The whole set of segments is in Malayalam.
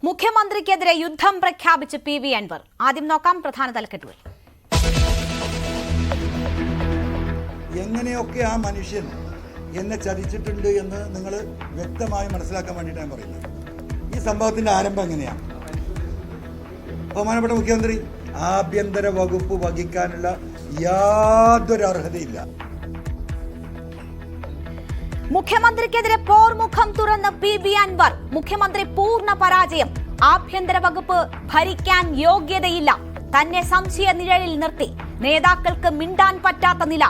മുഖ്യമന്ത്രിക്കെതിരെ യുദ്ധം പ്രഖ്യാപിച്ച് പി വി അൻവർ. ആദ്യം നോക്കാം പ്രധാന തലക്കെട്ടുകൾ. എങ്ങനെയൊക്കെ ആ മനുഷ്യൻ എന്നെ ചതിച്ചിട്ടുണ്ട് എന്ന് നിങ്ങൾ വ്യക്തമായി മനസ്സിലാക്കാൻ വേണ്ടിയിട്ട് ഞാൻ പറയുന്നത്. ഈ സംഭവത്തിന്റെ ആരംഭം എങ്ങനെയാണ്? ബഹുമാനപ്പെട്ട മുഖ്യമന്ത്രി ആഭ്യന്തര വകുപ്പ് വഹിക്കാനുള്ള യാതൊരു അർഹതയില്ല. മുഖ്യമന്ത്രിക്കെതിരെ പോർമുഖം തുറന്ന് പി വി അൻവർ. മുഖ്യമന്ത്രി പൂർണ്ണ പരാജയം. ആഭ്യന്തര വകുപ്പ് ഭരിക്കാൻ യോഗ്യതയില്ല. തന്നെ സംശയ നിഴലിൽ നിർത്തി. നേതാക്കൾക്ക് മിണ്ടാൻ പറ്റാത്ത നില.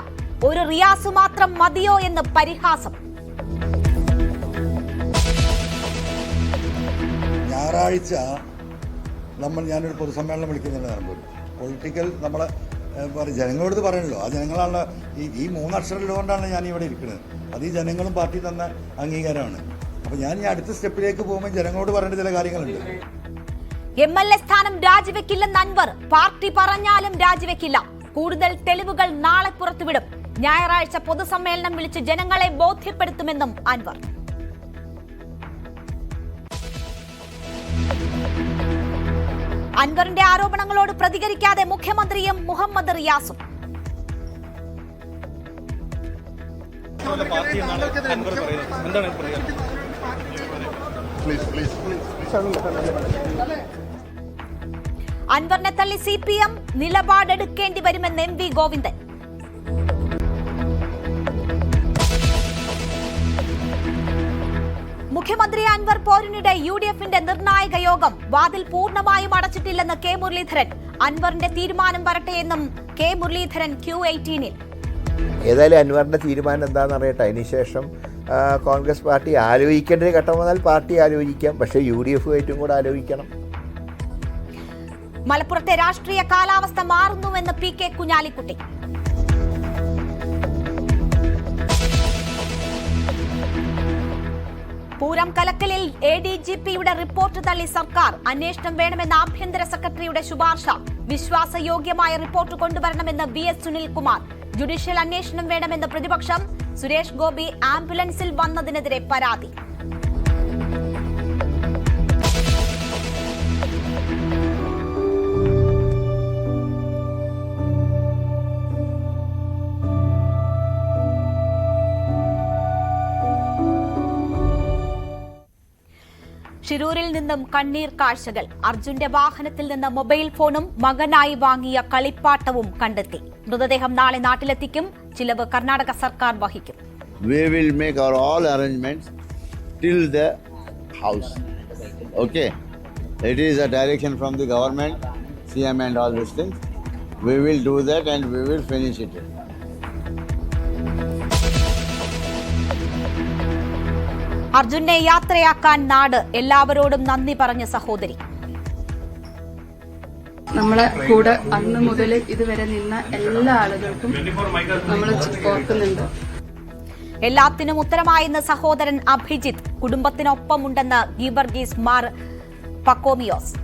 ഒരു റിയാസ് മാത്രം മതിയോ എന്ന് പരിഹാസം. ഞായറാഴ്ച ഞാനൊരു പൊതുസമ്മേളനം വിളിക്കുന്നുണ്ട്. പൊളിറ്റിക്കൽ നമ്മളെ ജനങ്ങളോട് പറയണല്ലോ. ആ ജനങ്ങളാണ് ഈ 3 അക്ഷരമുള്ളതുകൊണ്ടാണ് ഞാൻ ഇവിടെ ഇരിക്കുന്നത്. അത് ഈ ജനങ്ങളും പാർട്ടി തന്ന അംഗീകാരമാണ്. അപ്പൊ ഞാൻ അടുത്ത സ്റ്റെപ്പിലേക്ക് പോകുമ്പോൾ ജനങ്ങളോട് പറയേണ്ട ചില കാര്യങ്ങളുണ്ട്. MLA സ്ഥാനം രാജിവെക്കില്ലെന്ന് അൻവർ. പാർട്ടി പറഞ്ഞാലും രാജിവെക്കില്ല. കൂടുതൽ തെളിവുകൾ നാളെ പുറത്തുവിടും. ഞായറാഴ്ച പൊതുസമ്മേളനം വിളിച്ച് ജനങ്ങളെ ബോധ്യപ്പെടുത്തുമെന്നും അൻവർ. അൻവറിന്റെ ആരോപണങ്ങളോട് പ്രതികരിക്കാതെ മുഖ്യമന്ത്രിയും മുഹമ്മദ് റിയാസും. അൻവറിനെ തള്ളി CPM നിലപാടെടുക്കേണ്ടി വരുമെന്ന് MV ഗോവിന്ദൻ. മുഖ്യമന്ത്രി അൻവർ പോരിനിടെ UDFന്റെ നിർണായക യോഗം. വാതിൽ പൂർണ്ണമായും അടച്ചിട്ടില്ലെന്ന് കെ മുരളീധരൻ. അൻവറിന്റെ തീരുമാനം വരട്ടെയെന്നും കെ മുരളീധരൻ Q18-ൽ. ഏതായാലും അൻവറിന്റെ തീരുമാനം എന്താണെന്ന് അറിയട്ടെ. അതിനുശേഷം കോൺഗ്രസ് പാർട്ടി ആലോചിക്കേണ്ട ഒരു ഘട്ടം വന്നാൽ പാർട്ടി ആലോചിക്കാം. പക്ഷേ UDF-ആയിട്ടും കൂടെ ആലോചിക്കണം. മലപ്പുറത്തെ രാഷ്ട്രീയ കാലാവസ്ഥ മാറുന്നുവെന്ന് PK കുഞ്ഞാലിക്കുട്ടി. പൂരം കലക്കലിൽ ADGPയുടെ റിപ്പോർട്ട് തള്ളി സർക്കാർ. അന്വേഷണം വേണമെന്ന ആഭ്യന്തര സെക്രട്ടറിയുടെ ശുപാർശ. വിശ്വാസയോഗ്യമായ റിപ്പോർട്ട് കൊണ്ടുവരണമെന്ന് VS സുനിൽകുമാർ. ജുഡീഷ്യൽ അന്വേഷണം വേണമെന്ന് പ്രതിപക്ഷം. സുരേഷ് ഗോപി ആംബുലൻസിൽ വന്നതിനെതിരെ പരാതി. ഷിരൂരിൽ നിന്നും കണ്ണീർ കാഴ്ചകൾ. അർജുന്റെ വാഹനത്തിൽ നിന്ന് മൊബൈൽ ഫോണും മകനായി വാങ്ങിയ കളിപ്പാട്ടവും കണ്ടെത്തി. മൃതദേഹം നാളെ നാട്ടിലെത്തിക്കും. ചിലവ് കർണാടക സർക്കാർ വഹിക്കും. We will make our all arrangements till the house. Okay. It is a direction from the government, CM and all these things. We will do that and we will finish it. അർജുനെ യാത്രയാക്കാൻ നാട്. എല്ലാവരോടും നന്ദി പറഞ്ഞ സഹോദരി. നമ്മളെ കൂടെ അന്ന് മുതൽ ഇതുവരെ നിന്ന എല്ലാ ആളുകൾക്കും നമ്മൾ ഓർക്കുന്നുണ്ട്. എല്ലാത്തിനും ഉത്തരമായെന്ന് സഹോദരൻ അഭിജിത്ത്. കുടുംബത്തിനൊപ്പമുണ്ടെന്ന് ഗീവർഗീസ് മാർ പക്കോമിയോസ്.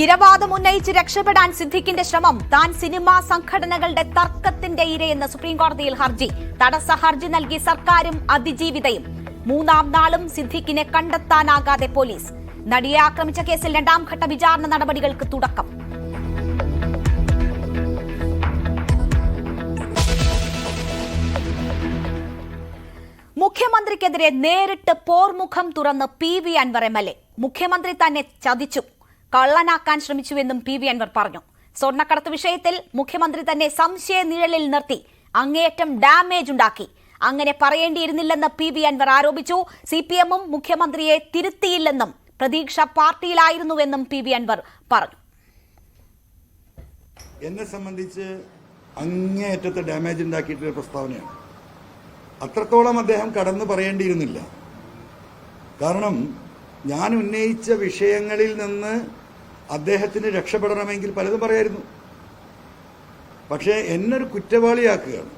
ഇരവാദം ഉന്നയിച്ച് രക്ഷപ്പെടാൻ സിദ്ദിഖിന്റെ ശ്രമം. താൻ സിനിമാ സംഘടനകളുടെ തർക്കത്തിന്റെ ഇരയെന്ന് സുപ്രീംകോടതിയിൽ ഹർജി. തടസ്സ ഹർജി നൽകി സർക്കാരും അതിജീവിതയും. 3-ാം നാളും സിദ്ദിഖിനെ കണ്ടെത്താനാകാതെ പോലീസ്. നടിയെ ആക്രമിച്ച കേസിൽ 2ാം ഘട്ട വിചാരണ നടപടികൾക്ക് തുടക്കം. മുഖ്യമന്ത്രിക്കെതിരെ നേരിട്ട് പോർമുഖം തുറന്ന് PV അൻവർ MLA. മുഖ്യമന്ത്രി തന്നെ ചതിച്ചു, കള്ളനാക്കാൻ ശ്രമിച്ചുവെന്നും PV അൻവർ പറഞ്ഞു. സ്വർണ്ണക്കടത്ത് വിഷയത്തിൽ മുഖ്യമന്ത്രി തന്നെ സംശയ നിഴലിൽ നിർത്തി. അങ്ങേയറ്റം ഡാമേജ് ഉണ്ടാക്കി. അങ്ങനെ പറയേണ്ടിയിരുന്നില്ലെന്ന് PV അൻവർ ആരോപിച്ചു. CPM-ഉം മുഖ്യമന്ത്രിയെ തിരുത്തിയില്ലെന്നും പ്രതീക്ഷ പാർട്ടിയിലായിരുന്നുവെന്നും PV അൻവർ പറഞ്ഞു. എന്നെ സംബന്ധിച്ച് അങ്ങേയറ്റത്തെ ഡാമേജ് ഉണ്ടാക്കിയിട്ടുള്ള പ്രസ്താവനയാണ്. അത്രത്തോളം അദ്ദേഹം കടന്നു പറയേണ്ടിയിരുന്നില്ല. കാരണം ഞാൻ ഉന്നയിച്ച വിഷയങ്ങളിൽ നിന്ന് അദ്ദേഹത്തിന് രക്ഷപ്പെടണമെങ്കിൽ പലതും പറയായിരുന്നു. പക്ഷേ എന്നൊരു കുറ്റവാളിയാക്കുകയാണ്.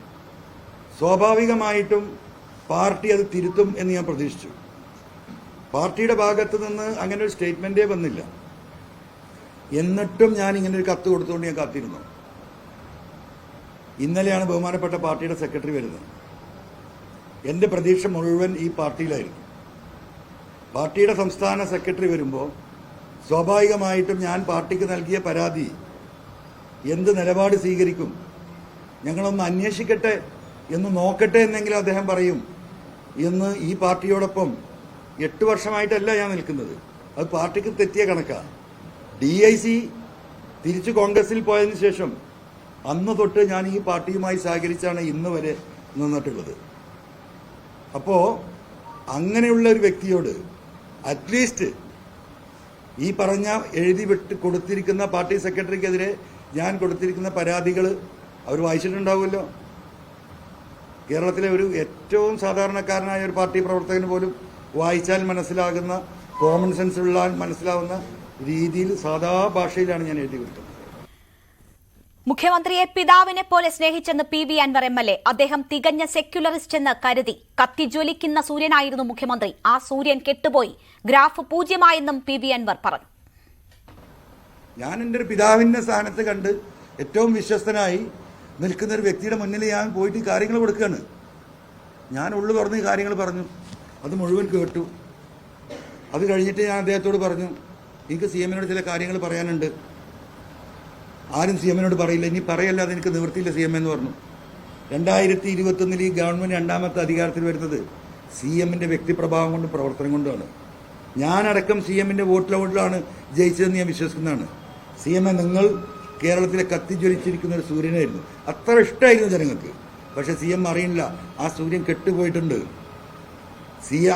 സ്വാഭാവികമായിട്ടും പാർട്ടി അത് തിരുത്തും എന്ന് ഞാൻ പ്രതീക്ഷിച്ചു. പാർട്ടിയുടെ ഭാഗത്ത് നിന്ന് അങ്ങനെ ഒരു സ്റ്റേറ്റ്മെന്റേ വന്നില്ല. എന്നിട്ടും ഞാൻ ഇങ്ങനെ ഒരു കത്ത് കൊടുത്തുകൊണ്ട് ഞാൻ കാത്തിരുന്നു. ഇന്നലെയാണ് ബഹുമാനപ്പെട്ട പാർട്ടിയുടെ സെക്രട്ടറി വരുന്നത്. എൻ്റെ പ്രതീക്ഷ മുഴുവൻ ഈ പാർട്ടിയിലായിരിക്കും. പാർട്ടിയുടെ സംസ്ഥാന സെക്രട്ടറി വരുമ്പോൾ സ്വാഭാവികമായിട്ടും ഞാൻ പാർട്ടിക്ക് നൽകിയ പരാതി എന്ത് നിലപാട് സ്വീകരിക്കും, ഞങ്ങളൊന്ന് അന്വേഷിക്കട്ടെ എന്ന് നോക്കട്ടെ എന്നെങ്കിലും അദ്ദേഹം പറയും എന്ന് ഈ പാർട്ടിയോടൊപ്പം 8 വർഷമായിട്ടല്ല ഞാൻ നിൽക്കുന്നത്. അത് പാർട്ടിക്ക് തെറ്റിയ കണക്കാണ്. DIC തിരിച്ചു കോൺഗ്രസിൽ പോയതിനു ശേഷം അന്ന് തൊട്ട് ഞാൻ ഈ പാർട്ടിയുമായി സഹകരിച്ചാണ് ഇന്ന് വരെ നിന്നിട്ടുള്ളത്. അപ്പോൾ അങ്ങനെയുള്ള ഒരു വ്യക്തിയോട് അറ്റ്ലീസ്റ്റ് ഈ പറഞ്ഞ എഴുതി വിട്ട് കൊടുത്തിരിക്കുന്ന പാർട്ടി സെക്രട്ടറിക്കെതിരെ ഞാൻ കൊടുത്തിരിക്കുന്ന പരാതികൾ അവർ വായിച്ചിട്ടുണ്ടാവുമല്ലോ. കേരളത്തിലെ ഒരു ഏറ്റവും സാധാരണക്കാരനായ ഒരു പാർട്ടി പ്രവർത്തകന് പോലും വായിച്ചാൽ മനസ്സിലാകുന്ന, കോമൺ സെൻസ് ഉള്ള മനസ്സിലാവുന്ന രീതിയിൽ സാധാ ഭാഷയിലാണ് ഞാൻ എഴുതി കൊടുത്തത്. മുഖ്യമന്ത്രിയെ പിതാവിനെ പോലെ സ്നേഹിച്ചെന്ന് PV അൻവർ MLA. അദ്ദേഹം തികഞ്ഞ സെക്യുലറിസ്റ്റ് എന്ന് കരുതി. കത്തിജ്വലിക്കുന്ന സൂര്യനായിരുന്നു മുഖ്യമന്ത്രി. ആ സൂര്യൻ കെട്ടുപോയി. ഗ്രാഫ് 0 PV അൻവർ പറഞ്ഞു. ഞാൻ എൻ്റെ ഒരു പിതാവിൻ്റെ സ്ഥാനത്ത് കണ്ട് ഏറ്റവും വിശ്വസ്തനായി നിൽക്കുന്ന ഒരു വ്യക്തിയുടെ മുന്നിൽ ഞാൻ പോയിട്ട് കാര്യങ്ങൾ കൊടുക്കുകയാണ്. ഞാൻ ഉള്ളു തുറന്ന് കാര്യങ്ങൾ പറഞ്ഞു. അത് മുഴുവൻ കേട്ടു. അത് കഴിഞ്ഞിട്ട് ഞാൻ അദ്ദേഹത്തോട് പറഞ്ഞു, എനിക്ക് CM-നോട് ചില കാര്യങ്ങൾ പറയാനുണ്ട്. ആരും CM-നോട് പറയില്ല, ഇനി പറയല്ലാതെ എനിക്ക് നിവൃത്തിയില്ല CM എന്ന് പറഞ്ഞു. 2021 ഈ ഗവൺമെൻറ് രണ്ടാമത്തെ അധികാരത്തിൽ വരുന്നത് CM-ന്റെ വ്യക്തിപ്രഭാവം കൊണ്ടും പ്രവർത്തനം കൊണ്ടുമാണ്. ഞാനടക്കം CM-ന്റെ വോട്ടിലാണ് ജയിച്ചതെന്ന് ഞാൻ വിശ്വസിക്കുന്നതാണ്. CM നിങ്ങൾ കേരളത്തിലെ കത്തിജ്വലിച്ചിരിക്കുന്ന ഒരു സൂര്യനായിരുന്നു. അത്ര ഇഷ്ടമായിരുന്നു ജനങ്ങൾക്ക്. പക്ഷെ CM അറിയില്ല, ആ സൂര്യൻ കെട്ടുപോയിട്ടുണ്ട്.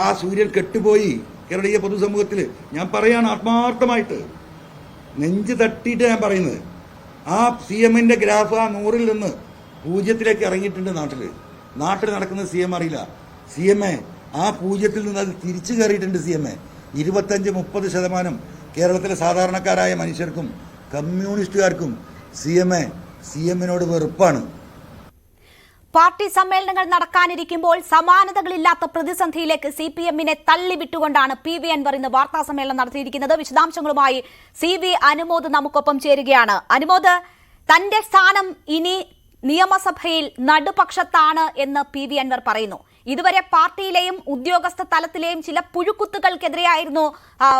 ആ സൂര്യൻ കെട്ടുപോയി കേരളീയ പൊതുസമൂഹത്തിൽ. ഞാൻ പറയാണ് ആത്മാർത്ഥമായിട്ട്, നെഞ്ച് തട്ടിയിട്ട് ഞാൻ പറയുന്നത്. ആ CM-ന്റെ ഗ്രാഫ് ആ 100-ൽ നിന്ന് 0-ലേക്ക് ഇറങ്ങിയിട്ടുണ്ട്. നാട്ടിൽ നടക്കുന്നത് CM അറിയില്ല. CM ആ 0-ൽ നിന്ന് അത് തിരിച്ചു കയറിയിട്ടുണ്ട്. CM 25-30% കേരളത്തിലെ സാധാരണക്കാരായ മനുഷ്യർക്കും കമ്മ്യൂണിസ്റ്റുകാർക്കും CM-നോട് വെറുപ്പാണ്. പാർട്ടി സമ്മേളനങ്ങൾ നടക്കാനിരിക്കുമ്പോൾ സമാനതകളില്ലാത്ത പ്രതിസന്ധിയിലേക്ക് CPM-നെ തള്ളിവിട്ടുകൊണ്ടാണ് PV അൻവർ ഇന്ന് വാർത്താ സമ്മേളനം നടത്തിയിരിക്കുന്നത്. വിശദാംശങ്ങളുമായി CV അനുമോദ് നമുക്കൊപ്പം ചേരുകയാണ്. അനുമോദ്, തന്റെ സ്ഥാനം ഇനി നിയമസഭയിൽ നടുപക്ഷത്താണ് എന്ന് PV അൻവർ പറയുന്നു. ഇതുവരെ പാർട്ടിയിലെയും ഉദ്യോഗസ്ഥ തലത്തിലെയും ചില പുഴുക്കുത്തുകൾക്കെതിരെയായിരുന്നു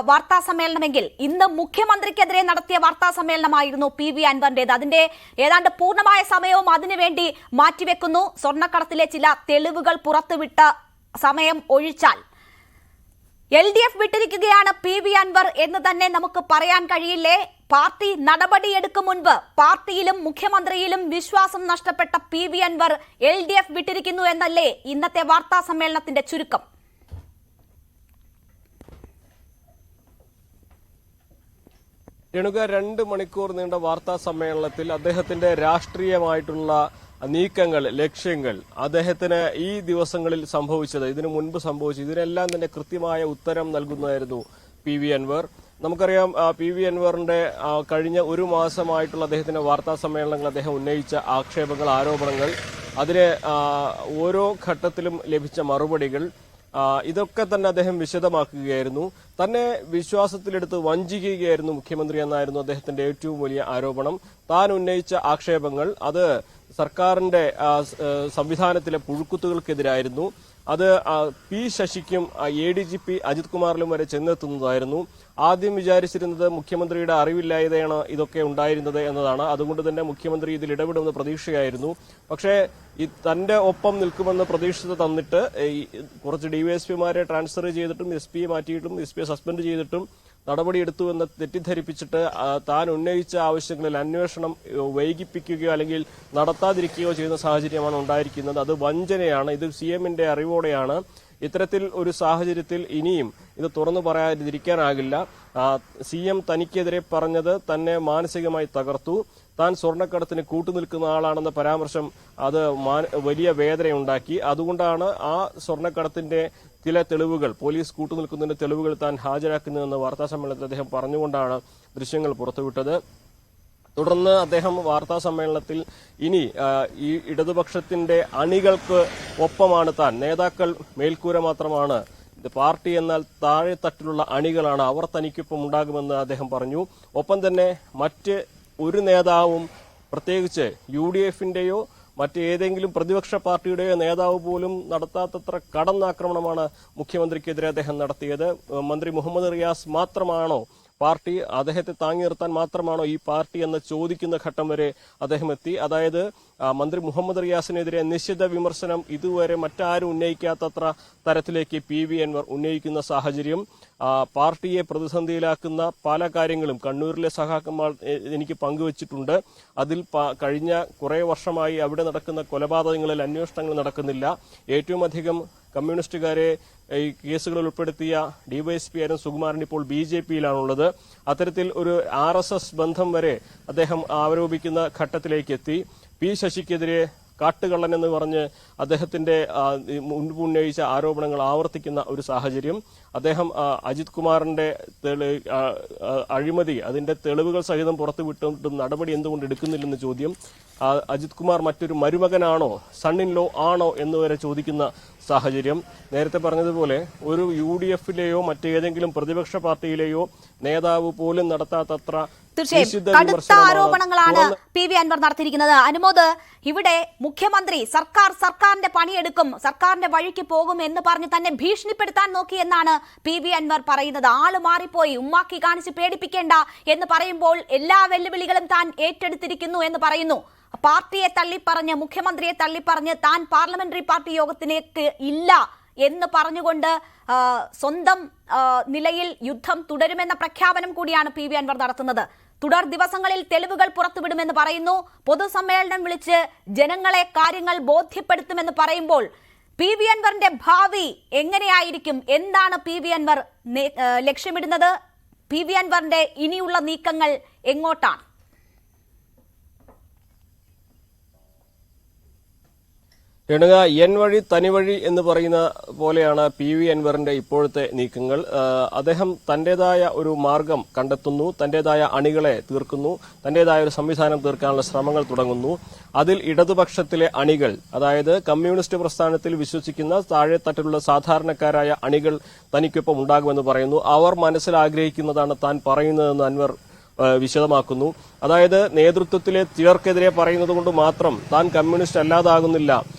വാർത്താ സമ്മേളനമെങ്കിൽ ഇന്ന് മുഖ്യമന്ത്രിക്കെതിരെ നടത്തിയ വാർത്താ സമ്മേളനമായിരുന്നു PV അൻവറിന്റേത്. അതിന്റെ ഏതാണ്ട് പൂർണ്ണമായ സമയവും അതിനുവേണ്ടി മാറ്റിവെക്കുന്നു. സ്വർണ്ണക്കടത്തിലെ ചില തെളിവുകൾ പുറത്തുവിട്ട സമയം ഒഴിച്ചാൽ LDF വിട്ടിരിക്കുകയാണ് PV അൻവർ എന്ന് തന്നെ നമുക്ക് പറയാൻ കഴിയില്ലേ? പാർട്ടി നടപടിയെടുക്കും മുൻപ് പാർട്ടിയിലും മുഖ്യമന്ത്രിയിലും വിശ്വാസം നഷ്ടപ്പെട്ട PV അൻവർ LDF വിട്ടിരിക്കുന്നു എന്നല്ലേ ഇന്നത്തെ വാർത്താ സമ്മേളനത്തിന്റെ ചുരുക്കം? രേണുക, 2 മണിക്കൂർ നീണ്ട വാർത്താ സമ്മേളനത്തിൽ അദ്ദേഹത്തിന്റെ രാഷ്ട്രീയമായിട്ടുള്ള നീക്കങ്ങൾ, ലക്ഷ്യങ്ങൾ, അദ്ദേഹത്തിന് ഈ ദിവസങ്ങളിൽ സംഭവിച്ചത്, ഇതിനു മുൻപ് സംഭവിച്ചത്, ഇതിനെല്ലാം തന്നെ കൃത്യമായ ഉത്തരം നൽകുന്നതായിരുന്നു PV അൻവർ. നമുക്കറിയാം, PV അൻവറിന്റെ കഴിഞ്ഞ 1 മാസമായിട്ടുള്ള അദ്ദേഹത്തിന്റെ വാർത്താ സമ്മേളനങ്ങൾ, അദ്ദേഹം ഉന്നയിച്ച ആക്ഷേപങ്ങൾ, ആരോപണങ്ങൾ, അതിന് ഓരോ ഘട്ടത്തിലും ലഭിച്ച മറുപടികൾ, ഇതൊക്കെ തന്നെ അദ്ദേഹം വിശദമാക്കുകയായിരുന്നു. തന്നെ വിശ്വാസത്തിലെടുത്ത് വഞ്ചിക്കുകയായിരുന്നു മുഖ്യമന്ത്രി എന്നായിരുന്നു അദ്ദേഹത്തിന്റെ ഏറ്റവും വലിയ ആരോപണം. താൻ ഉന്നയിച്ച ആക്ഷേപങ്ങൾ അത് സർക്കാരിന്റെ സംവിധാനത്തിലെ പുഴുക്കുത്തുകൾക്കെതിരായിരുന്നു. അത് P ശശിക്കും ADGP അജിത് കുമാറിലും വരെ ചെന്നെത്തുന്നതായിരുന്നു. ആദ്യം വിചാരിച്ചിരുന്നത് മുഖ്യമന്ത്രിയുടെ അറിവില്ലായതാണ് ഇതൊക്കെ ഉണ്ടായിരുന്നത് എന്നതാണ്. അതുകൊണ്ട് തന്നെ മുഖ്യമന്ത്രി ഇതിൽ ഇടപെടുമെന്ന് പ്രതീക്ഷയായിരുന്നു. പക്ഷേ തന്റെ ഒപ്പം നിൽക്കുമെന്ന് പ്രതീക്ഷിച്ച് തന്നിട്ട് കുറച്ച് DYSPമാരെ ട്രാൻസ്ഫർ ചെയ്തിട്ടും SP മാറ്റിയിട്ടും SP സസ്പെൻഡ് ചെയ്തിട്ടും നടപടിയെടുത്തുവെന്ന് തെറ്റിദ്ധരിപ്പിച്ചിട്ട് താൻ ഉന്നയിച്ച ആവശ്യങ്ങളിൽ അന്വേഷണം വൈകിപ്പിക്കുകയോ അല്ലെങ്കിൽ നടത്താതിരിക്കുകയോ ചെയ്യുന്ന സാഹചര്യമാണ് ഉണ്ടായിരിക്കുന്നത്. അത് വഞ്ചനയാണ്. ഇത് CM-ന്റെ അറിവോടെയാണ്. ഇത്തരത്തിൽ ഒരു സാഹചര്യത്തിൽ ഇനിയും ഇത് തുറന്നു പറയാതിരിക്കാനാകില്ല. CM തനിക്കെതിരെ പറഞ്ഞത് തന്നെ മാനസികമായി തകർത്തു. താൻ സ്വർണ്ണക്കടത്തിന് കൂട്ടുനിൽക്കുന്ന ആളാണെന്ന പരാമർശം അത് വലിയ വേദനയുണ്ടാക്കി. അതുകൊണ്ടാണ് ആ സ്വർണ്ണക്കടത്തിന്റെ ചില തെളിവുകൾ, പോലീസ് കൂട്ടുനിൽക്കുന്നതിന്റെ തെളിവുകൾ താൻ ഹാജരാക്കുന്നതെന്ന് വാർത്താ സമ്മേളനത്തിൽ അദ്ദേഹം പറഞ്ഞുകൊണ്ടാണ് ദൃശ്യങ്ങൾ പുറത്തുവിട്ടത്. തുടർന്ന് അദ്ദേഹം വാർത്താ സമ്മേളനത്തിൽ ഇനി ഈ ഇടതുപക്ഷത്തിന്റെ അണികൾക്ക് ഒപ്പമാണ് താൻ, നേതാക്കൾ മേൽക്കൂര മാത്രമാണ്, പാർട്ടി എന്നാൽ താഴെത്തട്ടിലുള്ള അണികളാണ്, അവർ തനിക്കൊപ്പം ഉണ്ടാകുമെന്ന് അദ്ദേഹം പറഞ്ഞു. ഒപ്പം തന്നെ മറ്റ് ഒരു നേതാവും, പ്രത്യേകിച്ച് UDF-ന്റെയോ മറ്റേതെങ്കിലും പ്രതിപക്ഷ പാർട്ടിയുടെയോ നേതാവ് പോലും നടത്താത്തത്ര കടന്നാക്രമണമാണ് മുഖ്യമന്ത്രിക്കെതിരെ അദ്ദേഹം നടത്തിയത്. മന്ത്രി മുഹമ്മദ് റിയാസ് മാത്രമാണോ പാർട്ടി, അദ്ദേഹത്തെ താങ്ങി നിർത്താൻ മാത്രമാണോ ഈ പാർട്ടി എന്ന് ചോദിക്കുന്ന ഘട്ടം വരെ അദ്ദേഹം എത്തി. അതായത് മന്ത്രി മുഹമ്മദ് റിയാസിനെതിരെ നിശ്ചിത വിമർശനം ഇതുവരെ മറ്റാരും ഉന്നയിക്കാത്തത്ര തരത്തിലേക്ക് PV അൻവർ ഉന്നയിക്കുന്ന സാഹചര്യം, പാർട്ടിയെ പ്രതിസന്ധിയിലാക്കുന്ന പല കാര്യങ്ങളും കണ്ണൂരിലെ സഖാക്കന്മാർ എനിക്ക് പങ്കുവച്ചിട്ടുണ്ട്. അതിൽ കഴിഞ്ഞ കുറെ വർഷമായി അവിടെ നടക്കുന്ന കൊലപാതകങ്ങളിൽ അന്വേഷണങ്ങൾ നടക്കുന്നില്ല. ഏറ്റവും അധികം കമ്മ്യൂണിസ്റ്റുകാരെ ഈ കേസുകളിൽ ഉൾപ്പെടുത്തിയ ഡിവൈഎസ്പി ആയിരുന്നു സുകുമാരൻ ഇപ്പോൾ BJP-യിലാണുള്ളത്. അത്തരത്തിൽ ഒരു RSS ബന്ധം വരെ അദ്ദേഹം ആരോപിക്കുന്ന ഘട്ടത്തിലേക്ക് എത്തി. P ശശിക്കെതിരെ കാട്ടുകള്ളൻ എന്ന് പറഞ്ഞ് അദ്ദേഹത്തിന്റെ മുൻപ് ഉന്നയിച്ച ആരോപണങ്ങൾ ആവർത്തിക്കുന്ന ഒരു സാഹചര്യം. അദ്ദേഹം അജിത് കുമാറിന്റെ അഴിമതി അതിന്റെ തെളിവുകൾ സഹിതം പുറത്തുവിട്ടിട്ടും നടപടി എന്തുകൊണ്ട് എടുക്കുന്നില്ലെന്ന് ചോദ്യം. അജിത് കുമാർ മറ്റൊരു മരുമകനാണോ, സൺ ഇൻ ലോ ആണോ എന്നുവരെ ചോദിക്കുന്ന സാഹചര്യം. നേരത്തെ പറഞ്ഞതുപോലെ ഒരു UDF-ലെയോ മറ്റേതെങ്കിലും പ്രതിപക്ഷ പാർട്ടിയിലെയോ നേതാവ് പോലും നടത്താത്തത്ര തീർച്ചയായും കടുത്ത ആരോപണങ്ങളാണ് PV അൻവർ നടത്തിയിരിക്കുന്നത്. അനുമോദ്, ഇവിടെ മുഖ്യമന്ത്രി സർക്കാരിന്റെ പണിയെടുക്കും, സർക്കാരിന്റെ വഴിക്ക് പോകും എന്ന് പറഞ്ഞ് തന്നെ ഭീഷണിപ്പെടുത്താൻ നോക്കി എന്നാണ് PV അൻവർ പറയുന്നത്. ആള് മാറിപ്പോയി, ഉമ്മാക്കി കാണിച്ച് പേടിപ്പിക്കേണ്ട എന്ന് പറയുമ്പോൾ എല്ലാ വെല്ലുവിളികളും താൻ ഏറ്റെടുത്തിരിക്കുന്നു എന്ന് പറയുന്നു. പാർട്ടിയെ തള്ളിപ്പറഞ്ഞ്, മുഖ്യമന്ത്രിയെ തള്ളിപ്പറഞ്ഞ് താൻ പാർലമെന്ററി പാർട്ടി യോഗത്തിലേക്ക് ഇല്ല എന്ന് പറഞ്ഞുകൊണ്ട് സ്വന്തം നിലയിൽ യുദ്ധം തുടരുമെന്ന പ്രഖ്യാപനം കൂടിയാണ് PV അൻവർ നടത്തുന്നത്. തുടർ ദിവസങ്ങളിൽ തെളിവുകൾ പുറത്തുവിടുമെന്ന് പറയുന്നു. പൊതുസമ്മേളനം വിളിച്ച് ജനങ്ങളെ കാര്യങ്ങൾ ബോധ്യപ്പെടുത്തുമെന്ന് പറയുമ്പോൾ PV അൻവറിന്റെ ഭാവി എങ്ങനെയായിരിക്കും? എന്താണ് PV അൻവർ ലക്ഷ്യമിടുന്നത്? PV അൻവറിന്റെ ഇനിയുള്ള നീക്കങ്ങൾ എങ്ങോട്ടാണ്? രേണുക, എൻ വഴി തനിവഴി എന്ന് പറയുന്ന പോലെയാണ് PV അൻവറിന്റെ ഇപ്പോഴത്തെ നീക്കങ്ങൾ. അദ്ദേഹം തന്റേതായ ഒരു മാർഗം കണ്ടെത്തുന്നു, തന്റേതായ അണികളെ തീർക്കുന്നു, തന്റേതായ ഒരു സംവിധാനം തീർക്കാനുള്ള ശ്രമങ്ങൾ തുടങ്ങുന്നു. അതിൽ ഇടതുപക്ഷത്തിലെ അണികൾ, അതായത് കമ്മ്യൂണിസ്റ്റ് പ്രസ്ഥാനത്തിൽ വിശ്വസിക്കുന്ന താഴെത്തട്ടിലുള്ള സാധാരണക്കാരായ അണികൾ തനിക്കൊപ്പം ഉണ്ടാകുമെന്ന് പറയുന്നു. അവർ മനസ്സിൽ ആഗ്രഹിക്കുന്നതാണ് താൻ പറയുന്നതെന്ന് അൻവർ വിശദമാക്കുന്നു. അതായത് നേതൃത്വത്തിലെ ചിലർക്കെതിരെ പറയുന്നത് കൊണ്ട് മാത്രം താൻ കമ്മ്യൂണിസ്റ്റ് അല്ലാതാകുന്നില്ല.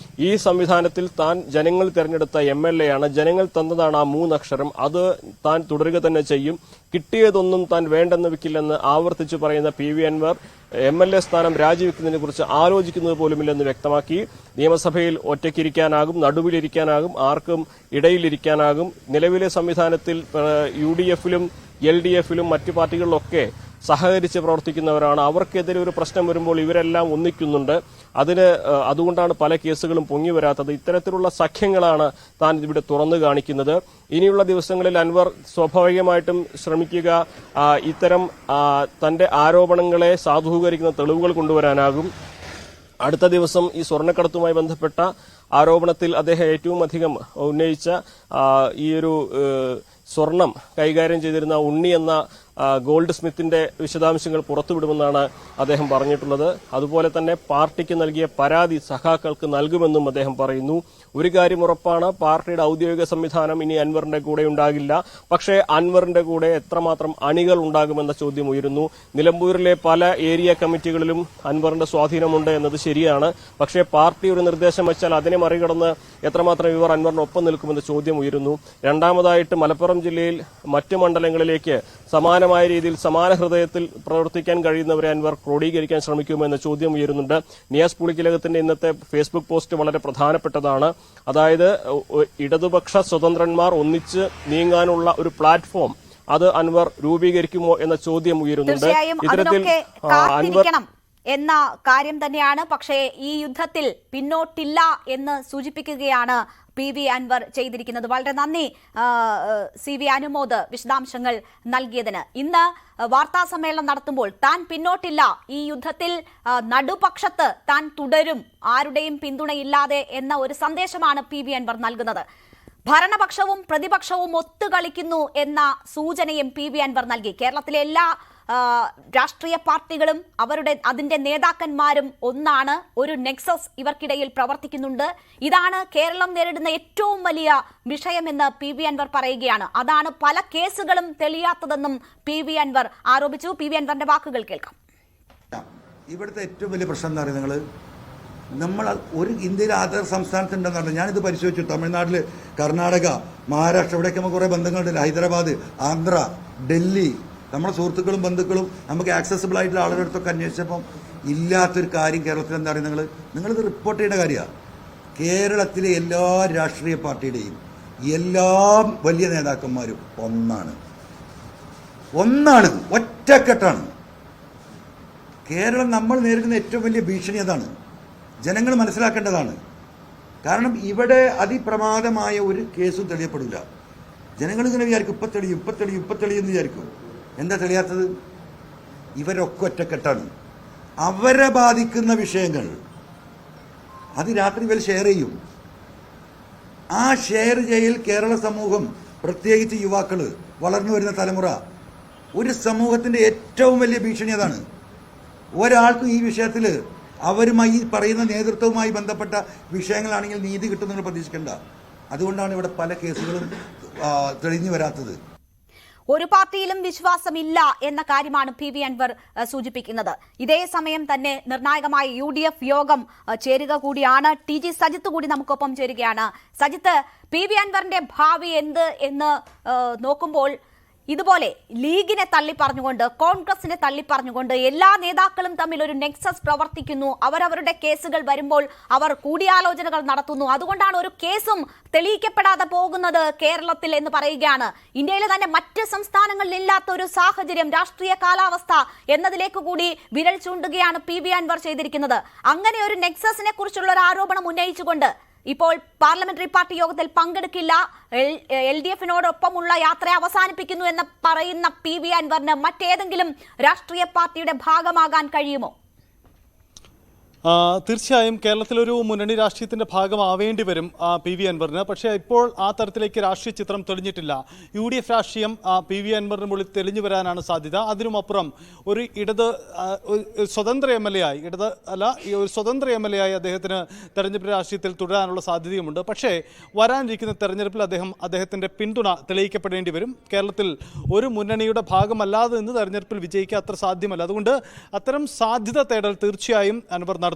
ഈ സംവിധാനത്തിൽ താൻ ജനങ്ങൾ തെരഞ്ഞെടുത്ത MLA ആണ്, ജനങ്ങൾ തന്നതാണ് ആ 3 അക്ഷരം, അത് താൻ തുടരുക തന്നെ ചെയ്യും, കിട്ടിയതൊന്നും താൻ വേണ്ടെന്ന് വെക്കില്ലെന്ന് ആവർത്തിച്ച് പറയുന്ന PV അൻവർ MLA സ്ഥാനം രാജിവെക്കുന്നതിനെ കുറിച്ച് ആലോചിക്കുന്നത് പോലുമില്ലെന്ന് വ്യക്തമാക്കി. നിയമസഭയിൽ ഒറ്റയ്ക്കിരിക്കാനാകും, നടുവിലിരിക്കാനാകും, ആർക്കും ഇടയിലിരിക്കാനാകും. നിലവിലെ സംവിധാനത്തിൽ UDF-ലും LDF-ലും മറ്റു പാർട്ടികളിലൊക്കെ സഹകരിച്ച് പ്രവർത്തിക്കുന്നവരാണ്. അവർക്കെതിരെ ഒരു പ്രശ്നം വരുമ്പോൾ ഇവരെല്ലാം ഒന്നിക്കുന്നുണ്ട്. അതുകൊണ്ടാണ് പല കേസുകളും പൊങ്ങി വരാത്തത്. ഇത്തരത്തിലുള്ള സഖ്യങ്ങളാണ് താൻ ഇവിടെ തുറന്നു കാണിക്കുന്നത്. ഇനിയുള്ള ദിവസങ്ങളിൽ അൻവർ സ്വാഭാവികമായിട്ടും ശ്രമിക്കുക ഇത്തരം തന്റെ ആരോപണങ്ങളെ സാധൂകരിക്കുന്ന തെളിവുകൾ കൊണ്ടുവരാനാകും. അടുത്ത ദിവസം ഈ സ്വർണ്ണക്കടത്തുമായി ബന്ധപ്പെട്ട ആരോപണത്തിൽ അദ്ദേഹം ഏറ്റവും അധികം ഉന്നയിച്ച ഈ ഒരു സ്വർണം കൈകാര്യം ചെയ്തിരുന്ന ഉണ്ണി എന്ന ഗോൾഡ് സ്മിത്തിന്റെ വിശദാംശങ്ങൾ പുറത്തുവിടുമെന്നാണ് അദ്ദേഹം പറഞ്ഞിട്ടുള്ളത്. അതുപോലെ തന്നെ പാർട്ടിക്ക് നൽകിയ പരാതി സഖാക്കൾക്ക് നൽകുമെന്നും അദ്ദേഹം പറയുന്നു. ഒരു കാര്യം ഉറപ്പാണ്, പാർട്ടിയുടെ ഔദ്യോഗിക സംവിധാനം ഇനി അൻവറിന്റെ കൂടെ ഉണ്ടാകില്ല. പക്ഷേ അൻവറിന്റെ കൂടെ എത്രമാത്രം അണികൾ ഉണ്ടാകുമെന്ന ചോദ്യം ഉയരുന്നു. നിലമ്പൂരിലെ പല ഏരിയ കമ്മിറ്റികളിലും അൻവറിന്റെ സ്വാധീനമുണ്ട് എന്നത് ശരിയാണ്. പക്ഷേ പാർട്ടി ഒരു നിർദ്ദേശം വെച്ചാൽ അതിനെ മറികടന്ന് എത്രമാത്രം ഇവർ അൻവറിനൊപ്പം നിൽക്കുമെന്ന ചോദ്യം ഉയരുന്നു. രണ്ടാമതായിട്ട് മലപ്പുറം ജില്ലയിൽ മറ്റു മണ്ഡലങ്ങളിലേക്ക് സമാനമായ രീതിയിൽ സമാന ഹൃദയത്തിൽ പ്രവർത്തിക്കാൻ കഴിയുന്നവരെ അൻവർ ക്രോഡീകരിക്കാൻ ശ്രമിക്കുമെന്ന ചോദ്യം ഉയരുന്നുണ്ട്. നിയാസ് പുളിക്കലകത്തിന്റെ ഇന്നത്തെ ഫേസ്ബുക്ക് പോസ്റ്റ് വളരെ പ്രധാനപ്പെട്ടതാണ്. അതായത് ഇടതുപക്ഷ സ്വതന്ത്രന്മാർ ഒന്നിച്ച് നീങ്ങാനുള്ള ഒരു പ്ലാറ്റ്ഫോം അത് അൻവർ രൂപീകരിക്കുമോ എന്ന ചോദ്യം ഉയരുന്നുണ്ട്. ഇത്തരത്തിൽ അൻവർ എന്ന കാര്യം തന്നെയാണ്. പക്ഷേ ഈ യുദ്ധത്തിൽ പിന്നോട്ടില്ല എന്ന് സൂചിപ്പിക്കുകയാണ് PV അൻവർ ചെയ്തിരിക്കുന്നത്. വളരെ നന്ദി CV അനുമോദ് വിശദാംശങ്ങൾ നൽകിയതിന്. ഇന്ന് വാർത്താ സമ്മേളനം നടത്തുമ്പോൾ താൻ പിന്നോട്ടില്ല, ഈ യുദ്ധത്തിൽ നടുപക്ഷത്ത് താൻ തുടരും, ആരുടെയും പിന്തുണയില്ലാതെ എന്ന ഒരു സന്ദേശമാണ് PV അൻവർ നൽകുന്നത്. ഭരണപക്ഷവും പ്രതിപക്ഷവും ഒത്തുകളിക്കുന്നു എന്ന സൂചനയും PV അൻവർ നൽകി. കേരളത്തിലെ എല്ലാ രാഷ്ട്രീയ പാർട്ടികളും അതിന്റെ നേതാക്കന്മാരും ഒന്നാണ്. ഒരു നെക്സസ് ഇവർക്കിടയിൽ പ്രവർത്തിക്കുന്നുണ്ട്. ഇതാണ് കേരളം നേരിടുന്ന ഏറ്റവും വലിയ വിഷയമെന്ന് PV അൻവർ പറയുകയാണ്. അതാണ് പല കേസുകളും തെളിയാത്തതെന്നും PV അൻവർ ആരോപിച്ചു. PV അൻവറിന്റെ വാക്കുകൾ കേൾക്കാം. ഇവിടുത്തെ ഏറ്റവും വലിയ പ്രശ്നം എന്താ പറയുക, നിങ്ങൾ നമ്മൾ ഒരു ഇന്ത്യയിലെ അതർ സംസ്ഥാനത്തുണ്ടെന്ന് പറഞ്ഞാൽ ഞാനിത് പരിശോധിച്ചു. തമിഴ്നാട്ടിൽ, കർണാടക, മഹാരാഷ്ട്ര, ഇവിടെയൊക്കെ നമുക്ക് കുറേ ബന്ധങ്ങളുണ്ട്. ഹൈദരാബാദ്, ആന്ധ്ര, ഡൽഹി, നമ്മുടെ സുഹൃത്തുക്കളും ബന്ധുക്കളും നമുക്ക് ആക്സസിബിൾ ആയിട്ടുള്ള ആളുകളുടെ അടുത്തൊക്കെ അന്വേഷിച്ചപ്പം ഇല്ലാത്തൊരു കാര്യം കേരളത്തിൽ എന്താ പറയുക, നിങ്ങളിത് റിപ്പോർട്ട് ചെയ്യേണ്ട കാര്യമാണ്. കേരളത്തിലെ എല്ലാ രാഷ്ട്രീയ പാർട്ടിയുടെയും എല്ലാ വലിയ നേതാക്കന്മാരും ഒന്നാണ്, ഒറ്റക്കെട്ടാണ്. കേരളം നമ്മൾ നേരിടുന്ന ഏറ്റവും വലിയ ഭീഷണി അതാണ്. ജനങ്ങൾ മനസ്സിലാക്കേണ്ടതാണ്. കാരണം ഇവിടെ അതിപ്രമാദമായ ഒരു കേസും തെളിയപ്പെടില്ല. ജനങ്ങൾ ഇങ്ങനെ വിചാരിക്കും ഇപ്പം തെളിയും എന്ന് വിചാരിക്കും. എന്താ തെളിയാത്തത്? ഇവരൊക്കെ ഒറ്റക്കെട്ടാണ്. അവരെ ബാധിക്കുന്ന വിഷയങ്ങൾ അത് രാത്രി ഇവർ ഷെയർ ചെയ്യും. ആ ഷെയർ ചെയ്യൽ കേരള സമൂഹം, പ്രത്യേകിച്ച് യുവാക്കൾ, വളർന്നു വരുന്ന തലമുറ, ഒരു സമൂഹത്തിൻ്റെ ഏറ്റവും വലിയ ഭീഷണി അതാണ്. ഒരാൾക്കും ഈ വിഷയത്തിൽ അവരുമായി പറയുന്ന നേതൃത്വവുമായി ബന്ധപ്പെട്ട വിഷയങ്ങളാണെങ്കിൽ നീതി കിട്ടുമെന്ന് പ്രതീക്ഷിക്കേണ്ട. അതുകൊണ്ടാണ് ഇവിടെ പല കേസുകളും തെളിഞ്ഞു വരാത്തത്. ഒരു പാർട്ടിയിലും വിശ്വാസമില്ല എന്ന കാര്യമാണ് PV അൻവർ സൂചിപ്പിക്കുന്നത്. ഇതേ സമയം തന്നെ നിർണായകമായ UDF യോഗം ചേരുക കൂടിയാണ്. TG സജിത്ത് കൂടി നമുക്കൊപ്പം ചേരുകയാണ്. സജിത്ത്, PV അൻവറിന്റെ ഭാവി എന്ത് എന്ന് നോക്കുമ്പോൾ ഇതുപോലെ ലീഗിനെ തള്ളിപ്പറഞ്ഞുകൊണ്ട്, കോൺഗ്രസിനെ തള്ളിപ്പറഞ്ഞുകൊണ്ട് എല്ലാ നേതാക്കളും തമ്മിൽ ഒരു നെക്സസ് പ്രവർത്തിക്കുന്നു. അവരവരുടെ കേസുകൾ വരുമ്പോൾ അവർ കൂടിയാലോചനകൾ നടത്തുന്നു. അതുകൊണ്ടാണ് ഒരു കേസും തെളിയിക്കപ്പെടാതെ പോകുന്നത് കേരളത്തിൽ എന്ന് പറയുകയാണ്. ഇന്ത്യയിലെ തന്നെ മറ്റ് സംസ്ഥാനങ്ങളിൽ ഇല്ലാത്ത ഒരു സാഹചര്യം, രാഷ്ട്രീയ കാലാവസ്ഥ എന്നതിലേക്ക് കൂടി വിരൽ ചൂണ്ടുകയാണ് PV അൻവർ ചെയ്തിരിക്കുന്നത്. അങ്ങനെ ഒരു നെക്സസിനെ കുറിച്ചുള്ള ഒരു ആരോപണം ഉന്നയിച്ചുകൊണ്ട് ഇപ്പോൾ പാർലമെന്ററി പാർട്ടി യോഗത്തിൽ പങ്കെടുക്കില്ല, LDFനോടൊപ്പമുള്ള യാത്ര അവസാനിപ്പിക്കുന്നു എന്ന് പറയുന്ന PV അൻവറിന് മറ്റേതെങ്കിലും രാഷ്ട്രീയ പാർട്ടിയുടെ ഭാഗമാകാൻ കഴിയുമോ? തീർച്ചയായും കേരളത്തിലൊരു മുന്നണി രാഷ്ട്രീയത്തിൻ്റെ ഭാഗമാവേണ്ടി വരും PV അൻവറിന്. പക്ഷേ ഇപ്പോൾ ആ തരത്തിലേക്ക് രാഷ്ട്രീയ ചിത്രം തെളിഞ്ഞിട്ടില്ല. UDF രാഷ്ട്രീയം PV അൻവറിന് മുകളിൽ തെളിഞ്ഞു വരാനാണ് സാധ്യത. അതിനുമപ്പുറം ഒരു സ്വതന്ത്ര MLA ആയി, ഒരു സ്വതന്ത്ര MLA ആയി അദ്ദേഹത്തിന് തെരഞ്ഞെടുപ്പ് രാഷ്ട്രീയത്തിൽ തുടരാനുള്ള സാധ്യതയുമുണ്ട്. പക്ഷേ വരാനിരിക്കുന്ന തെരഞ്ഞെടുപ്പിൽ അദ്ദേഹത്തിൻ്റെ പിന്തുണ തെളിയിക്കപ്പെടേണ്ടി വരും. കേരളത്തിൽ ഒരു മുന്നണിയുടെ ഭാഗമല്ലാതെ നിന്ന് തെരഞ്ഞെടുപ്പിൽ വിജയിക്കുക അത്ര സാധ്യമല്ല. അതുകൊണ്ട് അത്തരം സാധ്യത തേടൽ തീർച്ചയായും അൻവർ നടത്തും.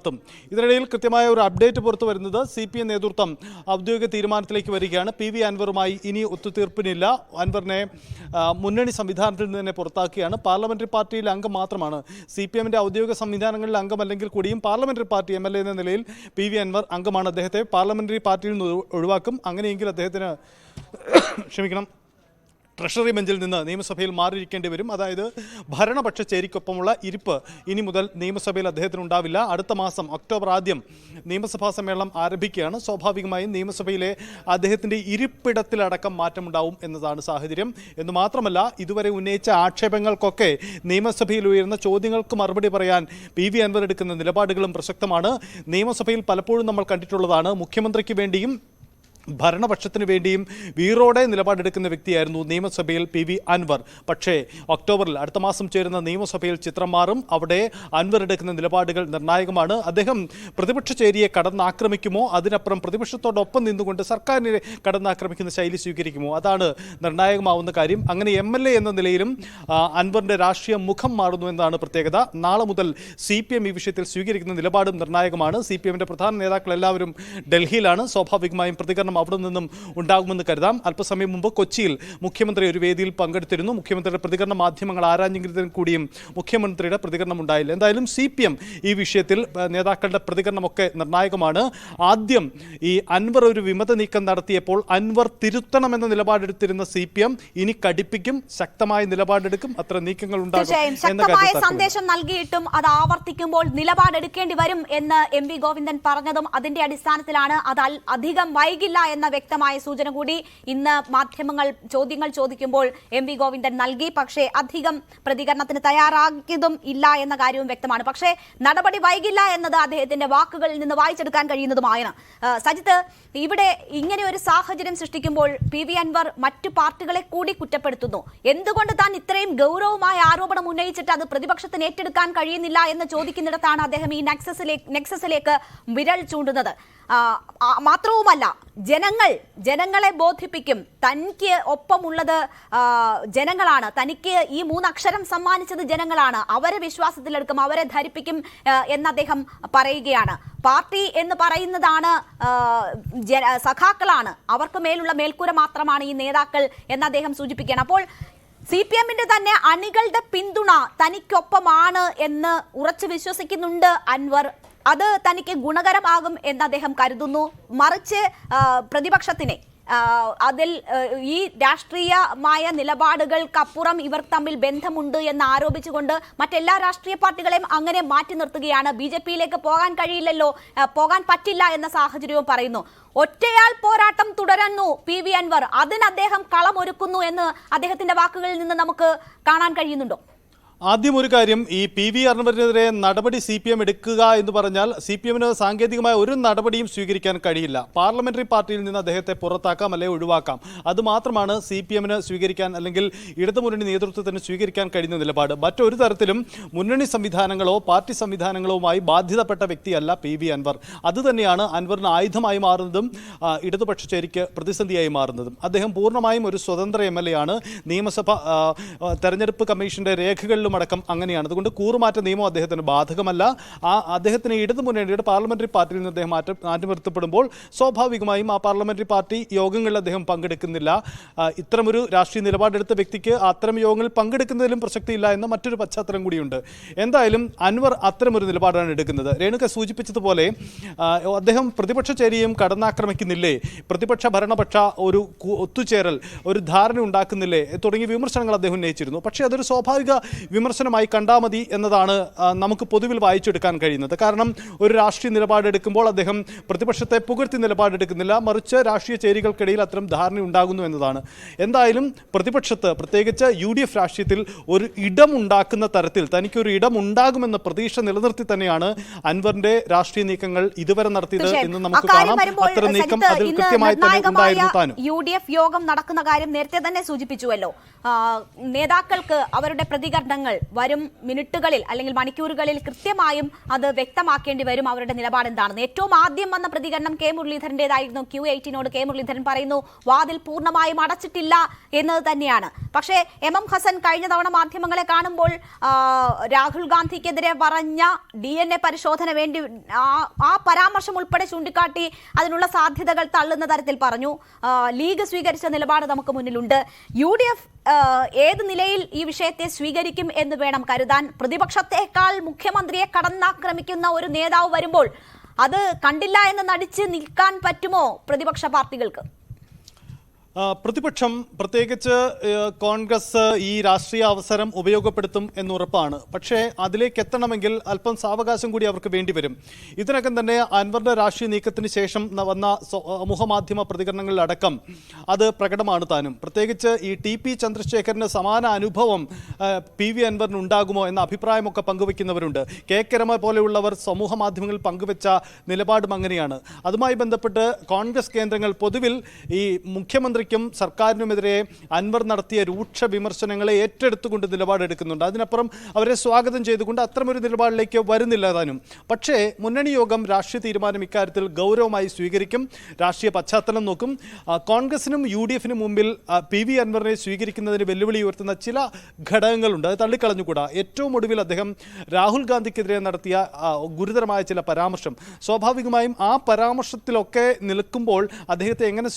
ഇതിനിടയിൽ കൃത്യമായ ഒരു അപ്ഡേറ്റ് പുറത്തു വരുന്നത് CPM നേതൃത്വം ഔദ്യോഗിക തീരുമാനത്തിലേക്ക് വരികയാണ്. PV അൻവറുമായി ഇനി ഒത്തുതീർപ്പിനില്ല. അൻവറിനെ മുന്നണി സംവിധാനത്തിൽ നിന്ന് തന്നെ പുറത്താക്കിയാണ്. പാർലമെന്ററി പാർട്ടിയിൽ അംഗം മാത്രമാണ്. CPMന്റെ ഔദ്യോഗിക സംവിധാനങ്ങളിൽ അംഗമല്ലെങ്കിൽ കൂടിയും പാർലമെന്ററി പാർട്ടി MLA എന്ന നിലയിൽ PV അൻവർ അംഗമാണ്. അദ്ദേഹത്തെ പാർലമെന്ററി പാർട്ടിയിൽ നിന്ന് ഒഴിവാക്കും. അങ്ങനെയെങ്കിൽ അദ്ദേഹത്തിന് ട്രഷറി ബെഞ്ചിൽ നിന്ന് നിയമസഭയിൽ മാറിയിരിക്കേണ്ടി വരും. അതായത് ഭരണപക്ഷ ചേരിക്കൊപ്പമുള്ള ഇരിപ്പ് ഇനി മുതൽ നിയമസഭയിൽ അദ്ദേഹത്തിന് ഉണ്ടാവില്ല. അടുത്ത മാസം ഒക്ടോബർ ആദ്യം നിയമസഭാ സമ്മേളനം ആരംഭിക്കുകയാണ്. സ്വാഭാവികമായും നിയമസഭയിലെ അദ്ദേഹത്തിൻ്റെ ഇരിപ്പിടത്തിലടക്കം മാറ്റമുണ്ടാവും എന്നതാണ് സാഹചര്യം. എന്ന് മാത്രമല്ല, ഇതുവരെ ഉന്നയിച്ച ആക്ഷേപങ്ങൾക്കൊക്കെ നിയമസഭയിൽ ഉയർന്ന ചോദ്യങ്ങൾക്ക് മറുപടി പറയാൻ PV അൻവർ എടുക്കുന്ന നിലപാടുകളും പ്രസക്തമാണ്. നിയമസഭയിൽ പലപ്പോഴും നമ്മൾ കണ്ടിട്ടുള്ളതാണ്. മുഖ്യമന്ത്രിക്ക് വേണ്ടിയും ഭരണപക്ഷത്തിന് വേണ്ടിയും വീറോടെ നിലപാടെടുക്കുന്ന വ്യക്തിയായിരുന്നു നിയമസഭയിൽ PV അൻവർ. പക്ഷേ ഒക്ടോബറിൽ അടുത്ത മാസം ചേരുന്ന നിയമസഭയിൽ ചിത്രം മാറും. അവിടെ അൻവർ എടുക്കുന്ന നിലപാടുകൾ നിർണായകമാണ്. അദ്ദേഹം പ്രതിപക്ഷ ചേരിയെ കടന്നാക്രമിക്കുമോ, അതിനപ്പുറം പ്രതിപക്ഷത്തോടൊപ്പം നിന്നുകൊണ്ട് സർക്കാരിനെ കടന്നാക്രമിക്കുന്ന ശൈലി സ്വീകരിക്കുമോ, അതാണ് നിർണായകമാവുന്ന കാര്യം. അങ്ങനെ MLA എന്ന നിലയിലും അൻവറിൻ്റെ രാഷ്ട്രീയ മുഖം മാറുന്നു എന്നതാണ് പ്രത്യേകത. നാളെ മുതൽ CPM ഈ വിഷയത്തിൽ സ്വീകരിക്കുന്ന നിലപാടും നിർണായകമാണ്. CPMന്റെ പ്രധാന നേതാക്കൾ എല്ലാവരും ഡൽഹിയിലാണ്. സ്വാഭാവികമായും പ്രതികരണം അവിടെ നിന്നും ഉണ്ടാകുമെന്ന് കരുതാം. അല്പസമയം മുമ്പ് കൊച്ചിയിൽ മുഖ്യമന്ത്രി ഒരു വേദിയിൽ പങ്കെടുത്തിരുന്നു. മുഖ്യമന്ത്രിയുടെ പ്രതികരണം മാധ്യമങ്ങൾ ആരാഞ്ഞെങ്കിലും കൂടിയും മുഖ്യമന്ത്രിയുടെ പ്രതികരണം ഉണ്ടായില്ല. എന്തായാലും CPM ഈ വിഷയത്തിൽ നേതാക്കളുടെ പ്രതികരണമൊക്കെ നിർണായകമാണ്. ആദ്യം ഈ അൻവർ ഒരു വിമത നീക്കം നടത്തിയപ്പോൾ അൻവർ തിരുത്തണമെന്ന നിലപാടെടുത്തിരുന്ന CPM ഇനി കടുപ്പിക്കും, ശക്തമായ നിലപാടെടുക്കും. അത്ര നീക്കങ്ങൾ ഉണ്ടാകും. ശക്തമായ സന്ദേശം നൽകിയിട്ടും അത് ആവർത്തിക്കുമ്പോൾ നിലപാടെടുക്കേണ്ടി വരും എന്ന് MV ഗോവിന്ദൻ പറഞ്ഞതും അതിന്റെ അടിസ്ഥാനത്തിലാണ്. അത് അധികം വൈകില്ല എന്ന വ്യക്തമായ സൂചന കൂടി ഇന്ന് മാധ്യമങ്ങൾ ചോദ്യങ്ങൾ ചോദിക്കുമ്പോൾ MV ഗോവിന്ദൻ നൽകി. പക്ഷേ അധികം പ്രതികരണത്തിന് തയ്യാറാക്കിയതും ഇല്ല എന്ന കാര്യവും വ്യക്തമാണ്. പക്ഷേ നടപടി വൈകില്ല എന്നത് അദ്ദേഹത്തിന്റെ വാക്കുകളിൽ നിന്ന് വായിച്ചെടുക്കാൻ കഴിയുന്നതുമാണ്. സജിത്ത്, ഇവിടെ ഇങ്ങനെ ഒരു സാഹചര്യം സൃഷ്ടിക്കുമ്പോൾ PV അൻവർ മറ്റു പാർട്ടികളെ കൂടി കുറ്റപ്പെടുത്തുന്നു. എന്തുകൊണ്ട് താൻ ഇത്രയും ഗൗരവമായ ആരോപണം ഉന്നയിച്ചിട്ട് അത് പ്രതിപക്ഷത്തിന് ഏറ്റെടുക്കാൻ കഴിയുന്നില്ല എന്ന് ചോദിക്കുന്നിടത്താണ് അദ്ദേഹം ഈ നെക്സസിലേക്ക് വിരൽ ചൂണ്ടുന്നത്. മാത്രവുമല്ല ജനങ്ങളെ ബോധിപ്പിക്കും. തനിക്ക് ഒപ്പമുള്ളത് ജനങ്ങളാണ്, തനിക്ക് ഈ 3 അക്ഷരം സമ്മാനിച്ചത് ജനങ്ങളാണ്, അവരെ വിശ്വാസത്തിലെടുക്കും, അവരെ ധരിപ്പിക്കും എന്ന് അദ്ദേഹം പറയുകയാണ്. പാർട്ടി എന്ന് പറയുന്നതാണ് സഖാക്കളാണ്, അവർക്ക് മേലുള്ള മേൽക്കൂര മാത്രമാണ് ഈ നേതാക്കൾ എന്ന് അദ്ദേഹം സൂചിപ്പിക്കുകയാണ്. അപ്പോൾ CPM-ന്റെ തന്നെ അണികളുടെ പിന്തുണ തനിക്കൊപ്പമാണ് എന്ന് ഉറച്ചു വിശ്വസിക്കുന്നുണ്ട് അൻവർ. അത് തനിക്ക് ഗുണകരമാകും എന്ന് അദ്ദേഹം കരുതുന്നു. മറിച്ച് പ്രതിപക്ഷത്തിനെ അതിൽ ഈ രാഷ്ട്രീയമായ നിലപാടുകൾക്കപ്പുറം ഇവർ തമ്മിൽ ബന്ധമുണ്ട് എന്ന് ആരോപിച്ചുകൊണ്ട് മറ്റെല്ലാ രാഷ്ട്രീയ പാർട്ടികളെയും അങ്ങനെ മാറ്റി നിർത്തുകയാണ്. BJP-യിലേക്ക് പോകാൻ കഴിയില്ലല്ലോ, പോകാൻ പറ്റില്ല എന്ന സാഹചര്യവും പറയുന്നു. ഒറ്റയാൾ പോരാട്ടം തുടരുന്നു PV അൻവർ, അതിന് അദ്ദേഹം കളമൊരുക്കുന്നു എന്ന് അദ്ദേഹത്തിന്റെ വാക്കുകളിൽ നിന്ന് നമുക്ക് കാണാൻ കഴിയുന്നുണ്ടോ? ആദ്യം ഒരു കാര്യം, ഈ PV അൻവറിനെതിരെ നടപടി CPM എടുക്കുക എന്ന് പറഞ്ഞാൽ CPM-ന് സാങ്കേതികമായ ഒരു നടപടിയും സ്വീകരിക്കാൻ കഴിയില്ല. പാർലമെന്ററി പാർട്ടിയിൽ നിന്ന് അദ്ദേഹത്തെ പുറത്താക്കാം അല്ലെങ്കിൽ ഒഴിവാക്കാം. അതുമാത്രമാണ് CPM-ന് സ്വീകരിക്കാൻ അല്ലെങ്കിൽ ഇടതുമുന്നണി നേതൃത്വത്തിന് സ്വീകരിക്കാൻ കഴിയുന്ന നിലപാട്. മറ്റൊരു തരത്തിലും മുന്നണി സംവിധാനങ്ങളോ പാർട്ടി സംവിധാനങ്ങളുമായി ബാധ്യതപ്പെട്ട വ്യക്തിയല്ല PV അൻവർ. അതുതന്നെയാണ് അൻവറിന് ആയുധമായി മാറുന്നതും ഇടതുപക്ഷ ചേരിക്ക് പ്രതിസന്ധിയായി മാറുന്നതും. അദ്ദേഹം പൂർണ്ണമായും ഒരു സ്വതന്ത്ര MLA ആണ്. നിയമസഭ തെരഞ്ഞെടുപ്പ് കമ്മീഷന്റെ രേഖകളിൽ അടക്കം അങ്ങനെയാണ്. അതുകൊണ്ട് കൂറുമാറ്റ നിയമം അദ്ദേഹത്തിന് ബാധകമല്ല. അദ്ദേഹത്തിന് ഇടതുമുന്നണിയുടെ പാർലമെന്ററി പാർട്ടിയിൽ നിന്ന് അദ്ദേഹം മാറ്റിനിർത്തപ്പെടുമ്പോൾ സ്വാഭാവികമായും ആ പാർലമെന്ററി പാർട്ടി യോഗങ്ങളിൽ അദ്ദേഹം പങ്കെടുക്കുന്നില്ല. ഇത്തരമൊരു രാഷ്ട്രീയ നിലപാടെടുത്ത വ്യക്തിക്ക് അത്തരം യോഗങ്ങളിൽ പങ്കെടുക്കുന്നതിലും പ്രസക്തിയില്ല എന്ന മറ്റൊരു പശ്ചാത്തലം കൂടിയുണ്ട്. എന്തായാലും അൻവർ അത്തരമൊരു നിലപാടാണ് എടുക്കുന്നത്. രേണുക സൂചിപ്പിച്ചതുപോലെ അദ്ദേഹം പ്രതിപക്ഷ ചേരിയും കടന്നാക്രമിക്കുന്നില്ലേ, പ്രതിപക്ഷ ഭരണപക്ഷ ഒരു ഒത്തുചേരൽ, ഒരു ധാരണ ഉണ്ടാക്കുന്നില്ലേ തുടങ്ങിയ വിമർശനങ്ങൾ അദ്ദേഹം ഉന്നയിച്ചിരുന്നു. പക്ഷേ അതൊരു സ്വാഭാവിക വിമർശനമായി കണ്ടാൽ മതി എന്നതാണ് നമുക്ക് പൊതുവിൽ വായിച്ചെടുക്കാൻ കഴിയുന്നത്. കാരണം ഒരു രാഷ്ട്രീയ നിലപാടെടുക്കുമ്പോൾ അദ്ദേഹം പ്രതിപക്ഷത്തെ പുകഴ്ത്തി നിലപാടെടുക്കുന്നില്ല, മറിച്ച് രാഷ്ട്രീയ ചേരികൾക്കിടയിൽ അത്തരം ധാരണ ഉണ്ടാകുന്നു എന്നതാണ്. എന്തായാലും പ്രതിപക്ഷത്ത് പ്രത്യേകിച്ച് UDF രാഷ്ട്രീയത്തിൽ ഒരു ഇടമുണ്ടാക്കുന്ന തരത്തിൽ തനിക്കൊരു ഇടമുണ്ടാകുമെന്ന പ്രതീക്ഷ നിലനിർത്തി തന്നെയാണ് അൻവറിന്റെ രാഷ്ട്രീയ നീക്കങ്ങൾ ഇതുവരെ നടത്തിയത് എന്ന് നമുക്ക് കാണാം. അത്തരം നീക്കം അതിൽ കൃത്യമായി തന്നെ ഉണ്ടായിരുന്നു താനും. UDF യോഗം നടക്കുന്ന കാര്യം നേരത്തെ തന്നെ സൂചിപ്പിച്ചുവല്ലോ. നേതാക്കൾക്ക് അവരുടെ പ്രതികരണങ്ങൾ വരും മിനിറ്റുകളിൽ അല്ലെങ്കിൽ മണിക്കൂറുകളിൽ കൃത്യമായും അത് വ്യക്തമാക്കേണ്ടി വരും അവരുടെ നിലപാട് എന്താണെന്ന്. ഏറ്റവും ആദ്യം വന്ന പ്രതികരണം K മുരളീധരന്റേതായിരുന്നു. Q18നോട് K മുരളീധരൻ പറയുന്നു വാതിൽ പൂർണ്ണമായും അടച്ചിട്ടില്ല എന്നത് തന്നെയാണ്. പക്ഷേ MM ഹസൻ കഴിഞ്ഞ തവണ മാധ്യമങ്ങളെ കാണുമ്പോൾ രാഹുൽ ഗാന്ധിക്കെതിരെ പറഞ്ഞ DNA പരിശോധന വേണ്ടി ആ പരാമർശം ഉൾപ്പെടെ ചൂണ്ടിക്കാട്ടി അതിനുള്ള സാധ്യതകൾ തള്ളുന്ന തരത്തിൽ പറഞ്ഞു. ലീഗ് സ്വീകരിച്ച നിലപാട് നമുക്ക് മുന്നിലുണ്ട്. UDF ഏത് നിലയിൽ ഈ വിഷയത്തെ സ്വീകരിക്കും എന്ന് വേണം കരുതാൻ. പ്രതിപക്ഷത്തെക്കാൾ മുഖ്യമന്ത്രിയെ കടന്നാക്രമിക്കുന്ന ഒരു നേതാവ് വരുമ്പോൾ അത് കണ്ടില്ല എന്ന് നടിച്ച് നിൽക്കാൻ പറ്റുമോ പ്രതിപക്ഷ പാർട്ടികൾക്ക്? പ്രതിപക്ഷം പ്രത്യേകിച്ച് കോൺഗ്രസ് ഈ രാഷ്ട്രീയ അവസരം ഉപയോഗപ്പെടുത്തും എന്നുറപ്പാണ്. പക്ഷേ അതിലേക്ക് എത്തണമെങ്കിൽ അല്പം സാവകാശം കൂടി അവർക്ക് വേണ്ടിവരും. ഇതിനകം തന്നെ അൻവറിന്റെ രാഷ്ട്രീയ നീക്കത്തിന് ശേഷം വന്ന സമൂഹമാധ്യമ പ്രതികരണങ്ങളിലടക്കം അത് പ്രകടമാണ് താനും. പ്രത്യേകിച്ച് ഈ TP ചന്ദ്രശേഖരന് സമാന അനുഭവം PV അൻവറിന് ഉണ്ടാകുമോ എന്ന അഭിപ്രായമൊക്കെ പങ്കുവയ്ക്കുന്നവരുണ്ട്. K രമ പോലെയുള്ളവർ സമൂഹ മാധ്യമങ്ങളിൽ പങ്കുവെച്ച നിലപാടും അങ്ങനെയാണ്. അതുമായി ബന്ധപ്പെട്ട് കോൺഗ്രസ് കേന്ദ്രങ്ങൾ പൊതുവിൽ ഈ മുഖ്യമന്ത്രി സർക്കാരിനുമെതിരെ അൻവർ നടത്തിയ രൂക്ഷ വിമർശനങ്ങളെ ഏറ്റെടുത്തുകൊണ്ട് നിലപാടെടുക്കുന്നുണ്ട്. അതിനപ്പുറം അവരെ സ്വാഗതം ചെയ്തുകൊണ്ട് അത്തരമൊരു നിലപാടിലേക്ക് വരുന്നില്ല താനും. പക്ഷേ മുന്നണി യോഗം രാഷ്ട്രീയ തീരുമാനം ഇക്കാര്യത്തിൽ ഗൗരവമായി സ്വീകരിക്കും. രാഷ്ട്രീയ പശ്ചാത്തലം നോക്കും. കോൺഗ്രസിനും UDF-നും മുമ്പിൽ PV അൻവറിനെ സ്വീകരിക്കുന്നതിന് വെല്ലുവിളി ഉയർത്തുന്ന ചില ഘടകങ്ങളുണ്ട്. അത് തള്ളിക്കളഞ്ഞുകൂടാ. ഏറ്റവും ഒടുവിൽ അദ്ദേഹം രാഹുൽ ഗാന്ധിക്കെതിരെ നടത്തിയ ഗുരുതരമായ ചില പരാമർശം, സ്വാഭാവികമായും ആ പരാമർശത്തിലൊക്കെ നിൽക്കുമ്പോൾ അദ്ദേഹത്തെ എങ്ങനെ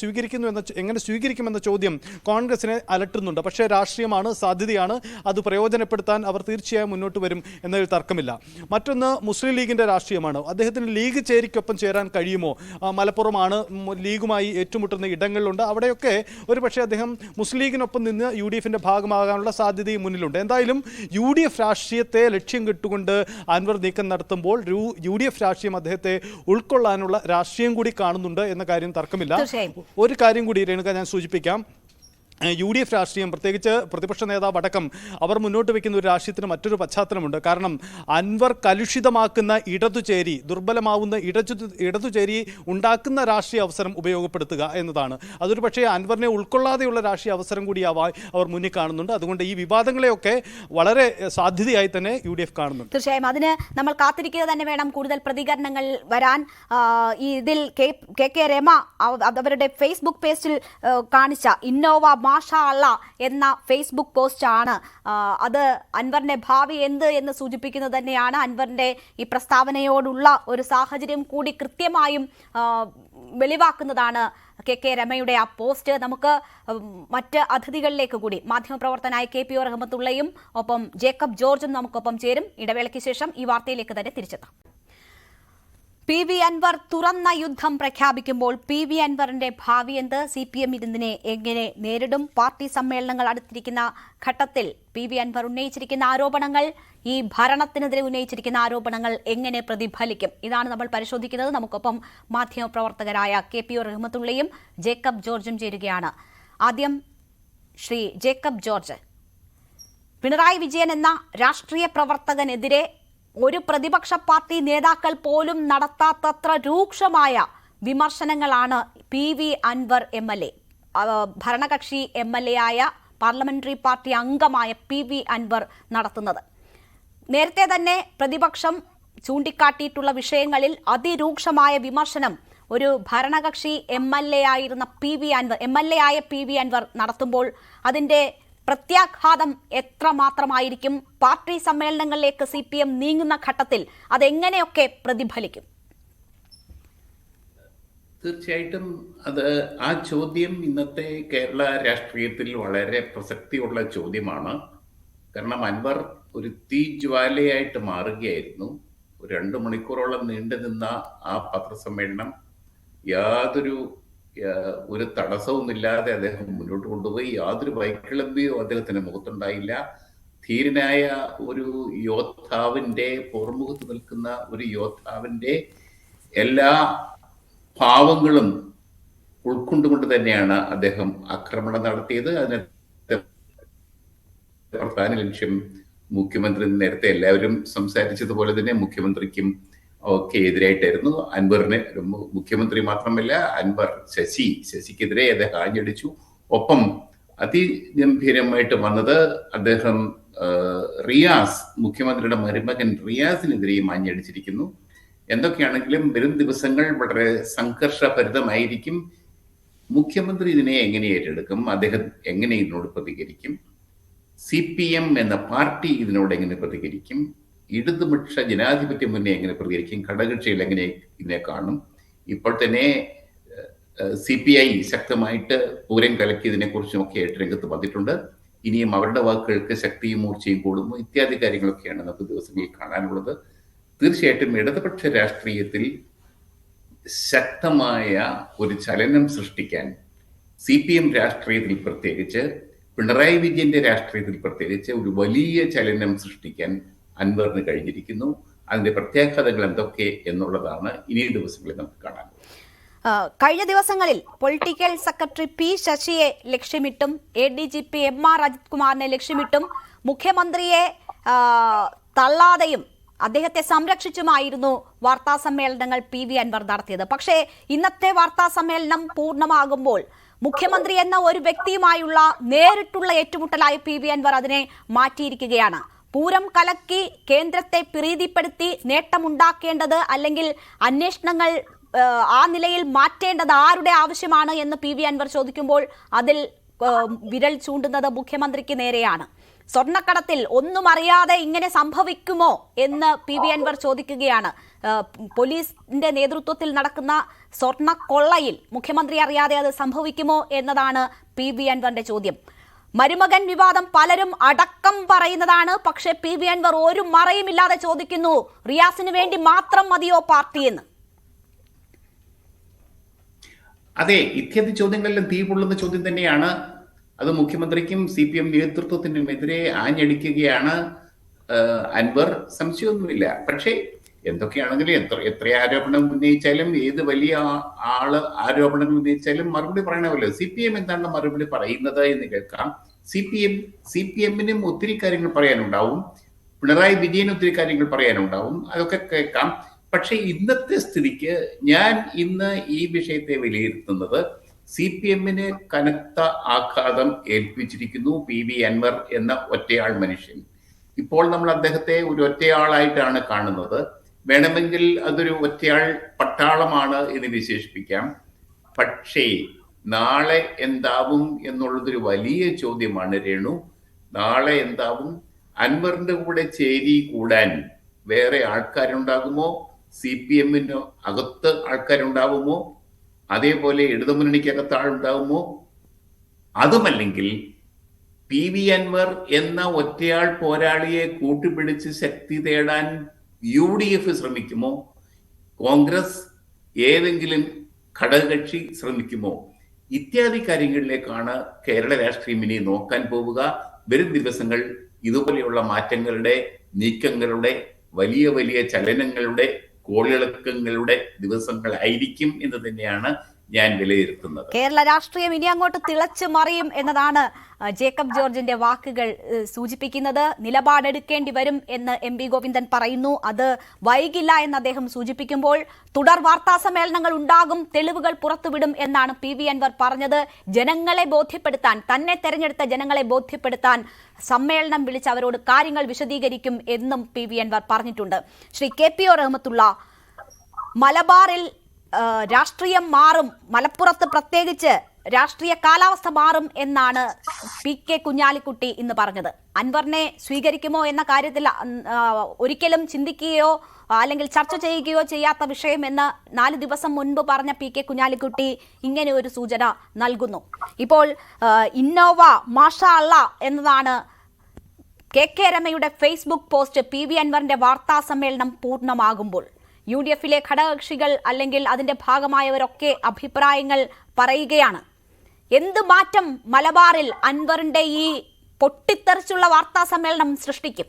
സ്വീകരിക്കുമെന്ന ചോദ്യം കോൺഗ്രസിനെ അലട്ടുന്നുണ്ട്. പക്ഷേ രാഷ്ട്രീയമാണ്, സാധ്യതയാണ്, അത് പ്രയോജനപ്പെടുത്താൻ അവർ തീർച്ചയായും മുന്നോട്ട് വരും എന്നതിൽ തർക്കമില്ല. മറ്റൊന്ന് മുസ്ലിം ലീഗിന്റെ രാഷ്ട്രീയമാണ്. അദ്ദേഹത്തിന് ലീഗ് ചേരിക്കൊപ്പം ചേരാൻ കഴിയുമോ? മലപ്പുറമാണ് ലീഗുമായി ഏറ്റുമുട്ടുന്ന ഇടങ്ങളിലുണ്ട്. അവിടെയൊക്കെ ഒരുപക്ഷെ അദ്ദേഹം മുസ്ലിം ലീഗിനൊപ്പം നിന്ന് UDF-ന്റെ ഭാഗമാകാനുള്ള സാധ്യതയും മുന്നിലുണ്ട്. എന്തായാലും UDF രാഷ്ട്രീയത്തെ ലക്ഷ്യം കിട്ടുകൊണ്ട് അൻവർ നീക്കം നടത്തുമ്പോൾ UDF രാഷ്ട്രീയം അദ്ദേഹത്തെ ഉൾക്കൊള്ളാനുള്ള രാഷ്ട്രീയം കൂടി കാണുന്നുണ്ട് എന്ന കാര്യം തർക്കമില്ല. ഒരു കാര്യം കൂടി രേണുക ഞാൻ സൂചിപ്പിക്കാം. UDF രാഷ്ട്രീയം, പ്രത്യേകിച്ച് പ്രതിപക്ഷ നേതാവ് അടക്കം അവർ മുന്നോട്ട് വയ്ക്കുന്ന ഒരു രാഷ്ട്രീയത്തിന് മറ്റൊരു പശ്ചാത്തലമുണ്ട്. കാരണം അൻവർ കലുഷിതമാക്കുന്ന ഇടതുചേരി, ദുർബലമാവുന്ന ഇടതുചേരി ഉണ്ടാക്കുന്ന രാഷ്ട്രീയ അവസരം ഉപയോഗപ്പെടുത്തുക എന്നതാണ്. അതൊരു പക്ഷേ അൻവറിനെ ഉൾക്കൊള്ളാതെയുള്ള രാഷ്ട്രീയ അവസരം കൂടിയാവാൻ അവർ മുന്നിൽ കാണുന്നുണ്ട്. അതുകൊണ്ട് ഈ വിവാദങ്ങളെയൊക്കെ വളരെ സാധ്യതയായി തന്നെ UDF കാണുന്നുണ്ട്. തീർച്ചയായും അതിന് നമ്മൾ കാത്തിരിക്കുക തന്നെ വേണം. കൂടുതൽ പ്രതികരണങ്ങൾ വരാൻ ഇതിൽ കെ രമ അവരുടെ ഫേസ്ബുക്ക് പേജിൽ കാണിച്ച ഇന്നോവ മാഷാ അല്ല എന്ന ഫേസ്ബുക്ക് പോസ്റ്റാണ്. അത് അൻവറിന്റെ ഭാവി എന്ത് എന്ന് സൂചിപ്പിക്കുന്നത് തന്നെയാണ്. അൻവറിന്റെ ഈ പ്രസ്താവനയോടുള്ള ഒരു സാഹചര്യം കൂടി കൃത്യമായും വെളിവാക്കുന്നതാണ് കെ രമയുടെ ആ പോസ്റ്റ്. നമുക്ക് മറ്റ് അതിഥികളിലേക്ക് കൂടി മാധ്യമപ്രവർത്തനായ KPO റഹ്മത്തുള്ളയും ഒപ്പം ജേക്കബ് ജോർജും നമുക്കൊപ്പം ചേരും. ഇടവേളയ്ക്ക് ശേഷം ഈ വാർത്തയിലേക്ക് തന്നെ തിരിച്ചെത്താം. PV അൻവർ തുറന്ന യുദ്ധം പ്രഖ്യാപിക്കുമ്പോൾ PV അൻവറിന്റെ ഭാവി എന്ത്? CPM ഇതിനെ എങ്ങനെ നേരിടും? പാർട്ടി സമ്മേളനങ്ങൾ അടുത്തിരിക്കുന്ന ഘട്ടത്തിൽ PV അൻവർ ഉന്നയിച്ചിരിക്കുന്ന ആരോപണങ്ങൾ, ഈ ഭരണത്തിനെതിരെ ഉന്നയിച്ചിരിക്കുന്ന ആരോപണങ്ങൾ എങ്ങനെ പ്രതിഫലിക്കും? ഇതാണ് നമ്മൾ പരിശോധിക്കുന്നത്. നമുക്കൊപ്പം മാധ്യമപ്രവർത്തകരായ KPO റഹ്മത്തുള്ളയും ജേക്കബ് ജോർജും ചേരുകയാണ്. ആദ്യം ശ്രീ ജേക്കബ് ജോർജ്, പിണറായി വിജയൻ എന്ന രാഷ്ട്രീയ പ്രവർത്തകനെതിരെ ഒരു പ്രതിപക്ഷ പാർട്ടി നേതാക്കൾ പോലും നടത്താത്തത്ര രൂക്ഷമായ വിമർശനങ്ങളാണ് PV അൻവർ MLA, ഭരണകക്ഷി MLA ആയ പാർലമെന്ററി പാർട്ടി അംഗമായ PV അൻവർ നടത്തുന്നത്. നേരത്തെ തന്നെ പ്രതിപക്ഷം ചൂണ്ടിക്കാട്ടിയിട്ടുള്ള വിഷയങ്ങളിൽ അതിരൂക്ഷമായ വിമർശനം ഒരു ഭരണകക്ഷി MLA ആയിരുന്ന MLA ആയ PV അൻവർ നടത്തുമ്പോൾ അതിന്റെ പ്രത്യാഘാതം എത്രമാത്രമായിരിക്കും? പാർട്ടി സമ്മേളനങ്ങളിലേക്ക് CPM നീങ്ങുന്ന ഘട്ടത്തിൽ അതെങ്ങനെയൊക്കെ പ്രതിഫലിക്കും? തീർച്ചയായിട്ടും ആ ചോദ്യം ഇന്നത്തെ കേരള രാഷ്ട്രീയത്തിൽ വളരെ പ്രസക്തിയുള്ള ചോദ്യമാണ്. കാരണം അൻവർ ഒരു തീജ്വാലയായിട്ട് മാറുകയായിരുന്നു. 2 മണിക്കൂറോളം നീണ്ടു നിന്ന ആ പത്രസമ്മേളനം ഒരു തടസ്സവുമില്ലാതെ അദ്ദേഹം മുന്നോട്ട് കൊണ്ടുപോയി. യാതൊരു വൈക്ലഭ്യവും അദ്ദേഹത്തിന്റെ മുഖത്തുണ്ടായില്ല. ധീരനായ ഒരു യോദ്ധാവിന്റെ, പോർമുഖത്ത് നിൽക്കുന്ന ഒരു യോദ്ധാവിന്റെ എല്ലാ ഭാവങ്ങളും ഉൾക്കൊണ്ടുകൊണ്ട് തന്നെയാണ് അദ്ദേഹം ആക്രമണം നടത്തിയത്. അതിനകത്ത് പ്രധാന ലക്ഷ്യം മുഖ്യമന്ത്രി, നേരത്തെ എല്ലാവരും സംസാരിച്ചതുപോലെ തന്നെ മുഖ്യമന്ത്രിക്കും ഒക്കെ എതിരായിട്ടായിരുന്നു. അൻവറിന് മുഖ്യമന്ത്രി മാത്രമല്ല, അൻവർ ശശിക്കെതിരെ അദ്ദേഹം ആഞ്ഞടിച്ചു. ഒപ്പം അതിഗംഭീരമായിട്ട് വന്നത് അദ്ദേഹം റിയാസ്, മുഖ്യമന്ത്രിയുടെ മരുമകൻ റിയാസിനെതിരെയും ആഞ്ഞടിച്ചിരിക്കുന്നു. എന്തൊക്കെയാണെങ്കിലും വരും ദിവസങ്ങൾ വളരെ സംഘർഷഭരിതമായിരിക്കും. മുഖ്യമന്ത്രി ഇതിനെ എങ്ങനെ ഏറ്റെടുക്കും? അദ്ദേഹം എങ്ങനെ ഇതിനോട് പ്രതികരിക്കും? CPM എന്ന പാർട്ടി ഇതിനോട് എങ്ങനെ പ്രതികരിക്കും? ഇടതുപക്ഷ ജനാധിപത്യ മുന്നേ എങ്ങനെ പ്രതികരിക്കും? ഘടകകക്ഷികൾ എങ്ങനെ ഇതിനെ കാണും? ഇപ്പോൾ തന്നെ CPI ശക്തമായിട്ട് പൂരം കലക്കിയതിനെ കുറിച്ചുമൊക്കെ ആയിട്ട് രംഗത്ത് വന്നിട്ടുണ്ട്. ഇനിയും അവരുടെ വാക്കുകൾക്ക് ശക്തിയും മൂർച്ചയും കൂടുന്നു. ഇത്യാദി കാര്യങ്ങളൊക്കെയാണ് നമുക്ക് ദിവസങ്ങളിൽ കാണാനുള്ളത്. തീർച്ചയായിട്ടും ഇടതുപക്ഷ രാഷ്ട്രീയത്തിൽ ശക്തമായ ഒരു ചലനം സൃഷ്ടിക്കാൻ CPM രാഷ്ട്രീയത്തിൽ പ്രത്യേകിച്ച്, പിണറായി വിജയന്റെ രാഷ്ട്രീയത്തിൽ പ്രത്യേകിച്ച് ഒരു വലിയ ചലനം സൃഷ്ടിക്കാൻ അൻവറിന് കഴിഞ്ഞിരിക്കുന്നു. അതിന്റെ പ്രത്യാഘാതങ്ങൾ എന്തൊക്കെ എന്നുള്ളതാണ് ഇനി ദിവസങ്ങളിൽ നമുക്ക് കാണാൻ. കഴിഞ്ഞ ദിവസങ്ങളിൽ പൊളിറ്റിക്കൽ സെക്രട്ടറി P ശശിയെ ലക്ഷ്യമിട്ടും ADGP MR അജിത് കുമാറിനെ ലക്ഷ്യമിട്ടും മുഖ്യമന്ത്രിയെ തള്ളാതെയും അദ്ദേഹത്തെ സംരക്ഷിച്ചുമായിരുന്നു വാർത്താ സമ്മേളനങ്ങൾ PV അൻവർ നടത്തിയത്. പക്ഷേ ഇന്നത്തെ വാർത്താ സമ്മേളനം പൂർണ്ണമാകുമ്പോൾ മുഖ്യമന്ത്രി എന്ന ഒരു വ്യക്തിയുമായുള്ള നേരിട്ടുള്ള ഏറ്റുമുട്ടലായി PV അൻവർ അതിനെ മാറ്റിയിരിക്കുകയാണ്. പൂരം കലക്കി കേന്ദ്രത്തെ പ്രീതിപ്പെടുത്തി നേട്ടമുണ്ടാക്കേണ്ടത്, അല്ലെങ്കിൽ അന്വേഷണങ്ങൾ ആ നിലയിൽ മാറ്റേണ്ടത് ആരുടെ ആവശ്യമാണ് എന്ന് PV അൻവർ ചോദിക്കുമ്പോൾ അതിൽ വിരൽ ചൂണ്ടുന്നത് മുഖ്യമന്ത്രിക്ക് നേരെയാണ്. സ്വർണ്ണക്കടത്തിൽ ഒന്നും അറിയാതെ ഇങ്ങനെ സംഭവിക്കുമോ എന്ന് PV അൻവർ ചോദിക്കുകയാണ്. പോലീസിന്റെ നേതൃത്വത്തിൽ നടക്കുന്ന സ്വർണ്ണക്കൊള്ളയിൽ മുഖ്യമന്ത്രി അറിയാതെ അത് സംഭവിക്കുമോ എന്നതാണ് PV അൻവറിന്റെ ചോദ്യം. മരുമകൻ വിവാദം പലരും അടക്കം പറയുന്നതാണ്. പക്ഷേ PV അൻവർ ഒരു മറയുമില്ലാതെ ചോദിക്കുന്നു, റിയാസിന് വേണ്ടി മാത്രം മതിയോ പാർട്ടി എന്ന്? അതെ, ഇത്യാദി ചോദ്യങ്ങളെല്ലാം തീ പൊള്ളുന്ന ചോദ്യം തന്നെയാണ്. അത് മുഖ്യമന്ത്രിക്കും CPM നേതൃത്വത്തിനും എതിരെ ആഞ്ഞടിക്കുകയാണ് അൻവർ, സംശയമൊന്നുമില്ല. പക്ഷേ എന്തൊക്കെയാണെങ്കിലും എത്ര ആരോപണം ഉന്നയിച്ചാലും ഏത് വലിയ ആള് ആരോപണം ഉന്നയിച്ചാലും മറുപടി പറയണമല്ലോ. CPM എന്താണ് മറുപടി പറയുന്നത് എന്ന് കേൾക്കാം. CPM-നും ഒത്തിരി കാര്യങ്ങൾ പറയാനുണ്ടാവും, പിണറായി വിജയന് ഒത്തിരി കാര്യങ്ങൾ പറയാനുണ്ടാവും, അതൊക്കെ കേൾക്കാം. പക്ഷെ ഇന്നത്തെ സ്ഥിതിക്ക് ഞാൻ ഇന്ന് ഈ വിഷയത്തെ വിലയിരുത്തുന്നത് CPM-ന് കനത്ത ആഘാതം ഏൽപ്പിച്ചിരിക്കുന്നു PV അൻവർ എന്ന ഒറ്റയാൾ മനുഷ്യൻ. ഇപ്പോൾ നമ്മൾ അദ്ദേഹത്തെ ഒരു ഒറ്റയാളായിട്ടാണ് കാണുന്നത്. വേണമെങ്കിൽ അതൊരു ഒറ്റയാൾ പട്ടാളമാണ് എന്ന് വിശേഷിപ്പിക്കാം. പക്ഷേ നാളെ എന്താവും എന്നുള്ളതൊരു വലിയ ചോദ്യമാണ് രേണു. നാളെ എന്താവും? അൻവറിന്റെ കൂടെ ചേരി കൂടാൻ വേറെ ആൾക്കാരുണ്ടാകുമോ? CPM-ന് അകത്ത് ആൾക്കാരുണ്ടാവുമോ? അതേപോലെ ഇടതുമുന്നണിക്കകത്ത് ആളുണ്ടാവുമോ? അതുമല്ലെങ്കിൽ PV അൻവർ എന്ന ഒറ്റയാൾ പോരാളിയെ കൂട്ടുപിടിച്ച് ശക്തി തേടാൻ UDF ശ്രമിക്കുമോ? കോൺഗ്രസ് ഏതെങ്കിലും ഘടകകക്ഷി ശ്രമിക്കുമോ? ഇത്യാദി കാര്യങ്ങളിലേക്കാണ് കേരള രാഷ്ട്രീയം ഇനി നോക്കാൻ പോവുക. വരും ദിവസങ്ങൾ ഇതുപോലെയുള്ള മാറ്റങ്ങളുടെ, നീക്കങ്ങളുടെ, വലിയ വലിയ ചലനങ്ങളുടെ, കോളിളക്കങ്ങളുടെ ദിവസങ്ങളായിരിക്കും എന്ന് തന്നെയാണ് ഞാൻ വിലയിരുത്തുന്നത്. കേരള രാഷ്ട്രീയം ഇനി അങ്ങോട്ട് തിളച്ചു മറിയും എന്നതാണ് ജേക്കബ് ജോർജിന്റെ വാക്കുകൾ സൂചിപ്പിക്കുന്നത്. നിലപാടെടുക്കേണ്ടി വരും എന്ന് MP ഗോവിന്ദൻ പറയുന്നു. അത് വൈകില്ല എന്ന് അദ്ദേഹം സൂചിപ്പിക്കുമ്പോൾ തുടർ വാർത്താ സമ്മേളനങ്ങൾ ഉണ്ടാകും, തെളിവുകൾ പുറത്തുവിടും എന്നാണ് PV അൻവർ പറഞ്ഞത്. ജനങ്ങളെ ബോധ്യപ്പെടുത്താൻ, തന്നെ തെരഞ്ഞെടുത്ത ജനങ്ങളെ ബോധ്യപ്പെടുത്താൻ സമ്മേളനം വിളിച്ച് അവരോട് കാര്യങ്ങൾ വിശദീകരിക്കും എന്നും PV അൻവർ പറഞ്ഞിട്ടുണ്ട്. ശ്രീ KPO റഹ്മത്തുള്ള, മലബാറിൽ രാഷ്ട്രീയം മാറും, മലപ്പുറത്ത് പ്രത്യേകിച്ച് രാഷ്ട്രീയ കാലാവസ്ഥ മാറും എന്നാണ് PK കുഞ്ഞാലിക്കുട്ടി ഇന്ന് പറഞ്ഞത്. അൻവറിനെ സ്വീകരിക്കുമോ എന്ന കാര്യത്തിൽ ഒരിക്കലും ചിന്തിക്കുകയോ അല്ലെങ്കിൽ ചർച്ച ചെയ്യുകയോ ചെയ്യാത്ത വിഷയമെന്ന് 4 ദിവസം മുൻപ് പറഞ്ഞ PK കുഞ്ഞാലിക്കുട്ടി ഇങ്ങനെ ഒരു സൂചന നൽകുന്നു. ഇപ്പോൾ ഇന്നോവ മാഷാ അല്ലാ എന്നതാണ് KK രമയുടെ ഫേസ്ബുക്ക് പോസ്റ്റ്. PV അൻവറിന്റെ വാർത്താ സമ്മേളനം പൂർണ്ണമാകുമ്പോൾ UDF-ലെ ഘടകകക്ഷികൾ അല്ലെങ്കിൽ അതിന്റെ ഭാഗമായവരൊക്കെ അഭിപ്രായങ്ങൾ പറയുകയാണ്. എന്ത് മാറ്റം മലബാറിൽ അൻവറിന്റെ ഈ പൊട്ടിത്തെറിച്ചുള്ള വാർത്താ സമ്മേളനം സൃഷ്ടിക്കും?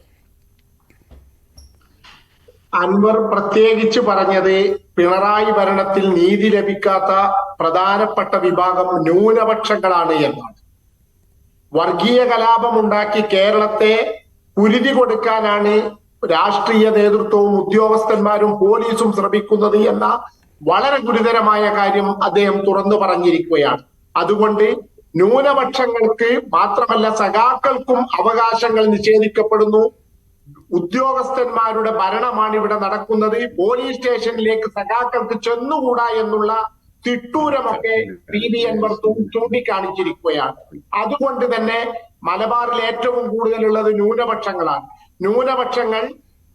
അൻവർ പ്രത്യേകിച്ച് പറഞ്ഞത് പിണറായി ഭരണത്തിൽ നീതി ലഭിക്കാത്ത പ്രധാനപ്പെട്ട വിഭാഗം ന്യൂനപക്ഷങ്ങളാണ് എന്നാണ്. വർഗീയ കലാപം ഉണ്ടാക്കി കേരളത്തെ കുരുതി കൊടുക്കാനാണ് രാഷ്ട്രീയ നേതൃത്വവും ഉദ്യോഗസ്ഥന്മാരും പോലീസും ശ്രമിക്കുന്നത് എന്ന വളരെ ഗുരുതരമായ കാര്യം അദ്ദേഹം തുറന്നു പറഞ്ഞിരിക്കുകയാണ്. അതുകൊണ്ട് ന്യൂനപക്ഷങ്ങൾക്ക് മാത്രമല്ല സഖാക്കൾക്കും അവകാശങ്ങൾ നിഷേധിക്കപ്പെടുന്നു. ഉദ്യോഗസ്ഥന്മാരുടെ ഭരണമാണ് ഇവിടെ നടക്കുന്നത്. പോലീസ് സ്റ്റേഷനിലേക്ക് സഖാക്കൾക്ക് ചെന്നുകൂടാ എന്നുള്ള തിട്ടൂരമൊക്കെ PV അൻവർ ചൂണ്ടിക്കാണിച്ചിരിക്കുകയാണ്. അതുകൊണ്ട് തന്നെ മലബാറിൽ ഏറ്റവും കൂടുതലുള്ളത് ന്യൂനപക്ഷങ്ങളാണ്. ന്യൂനപക്ഷങ്ങൾ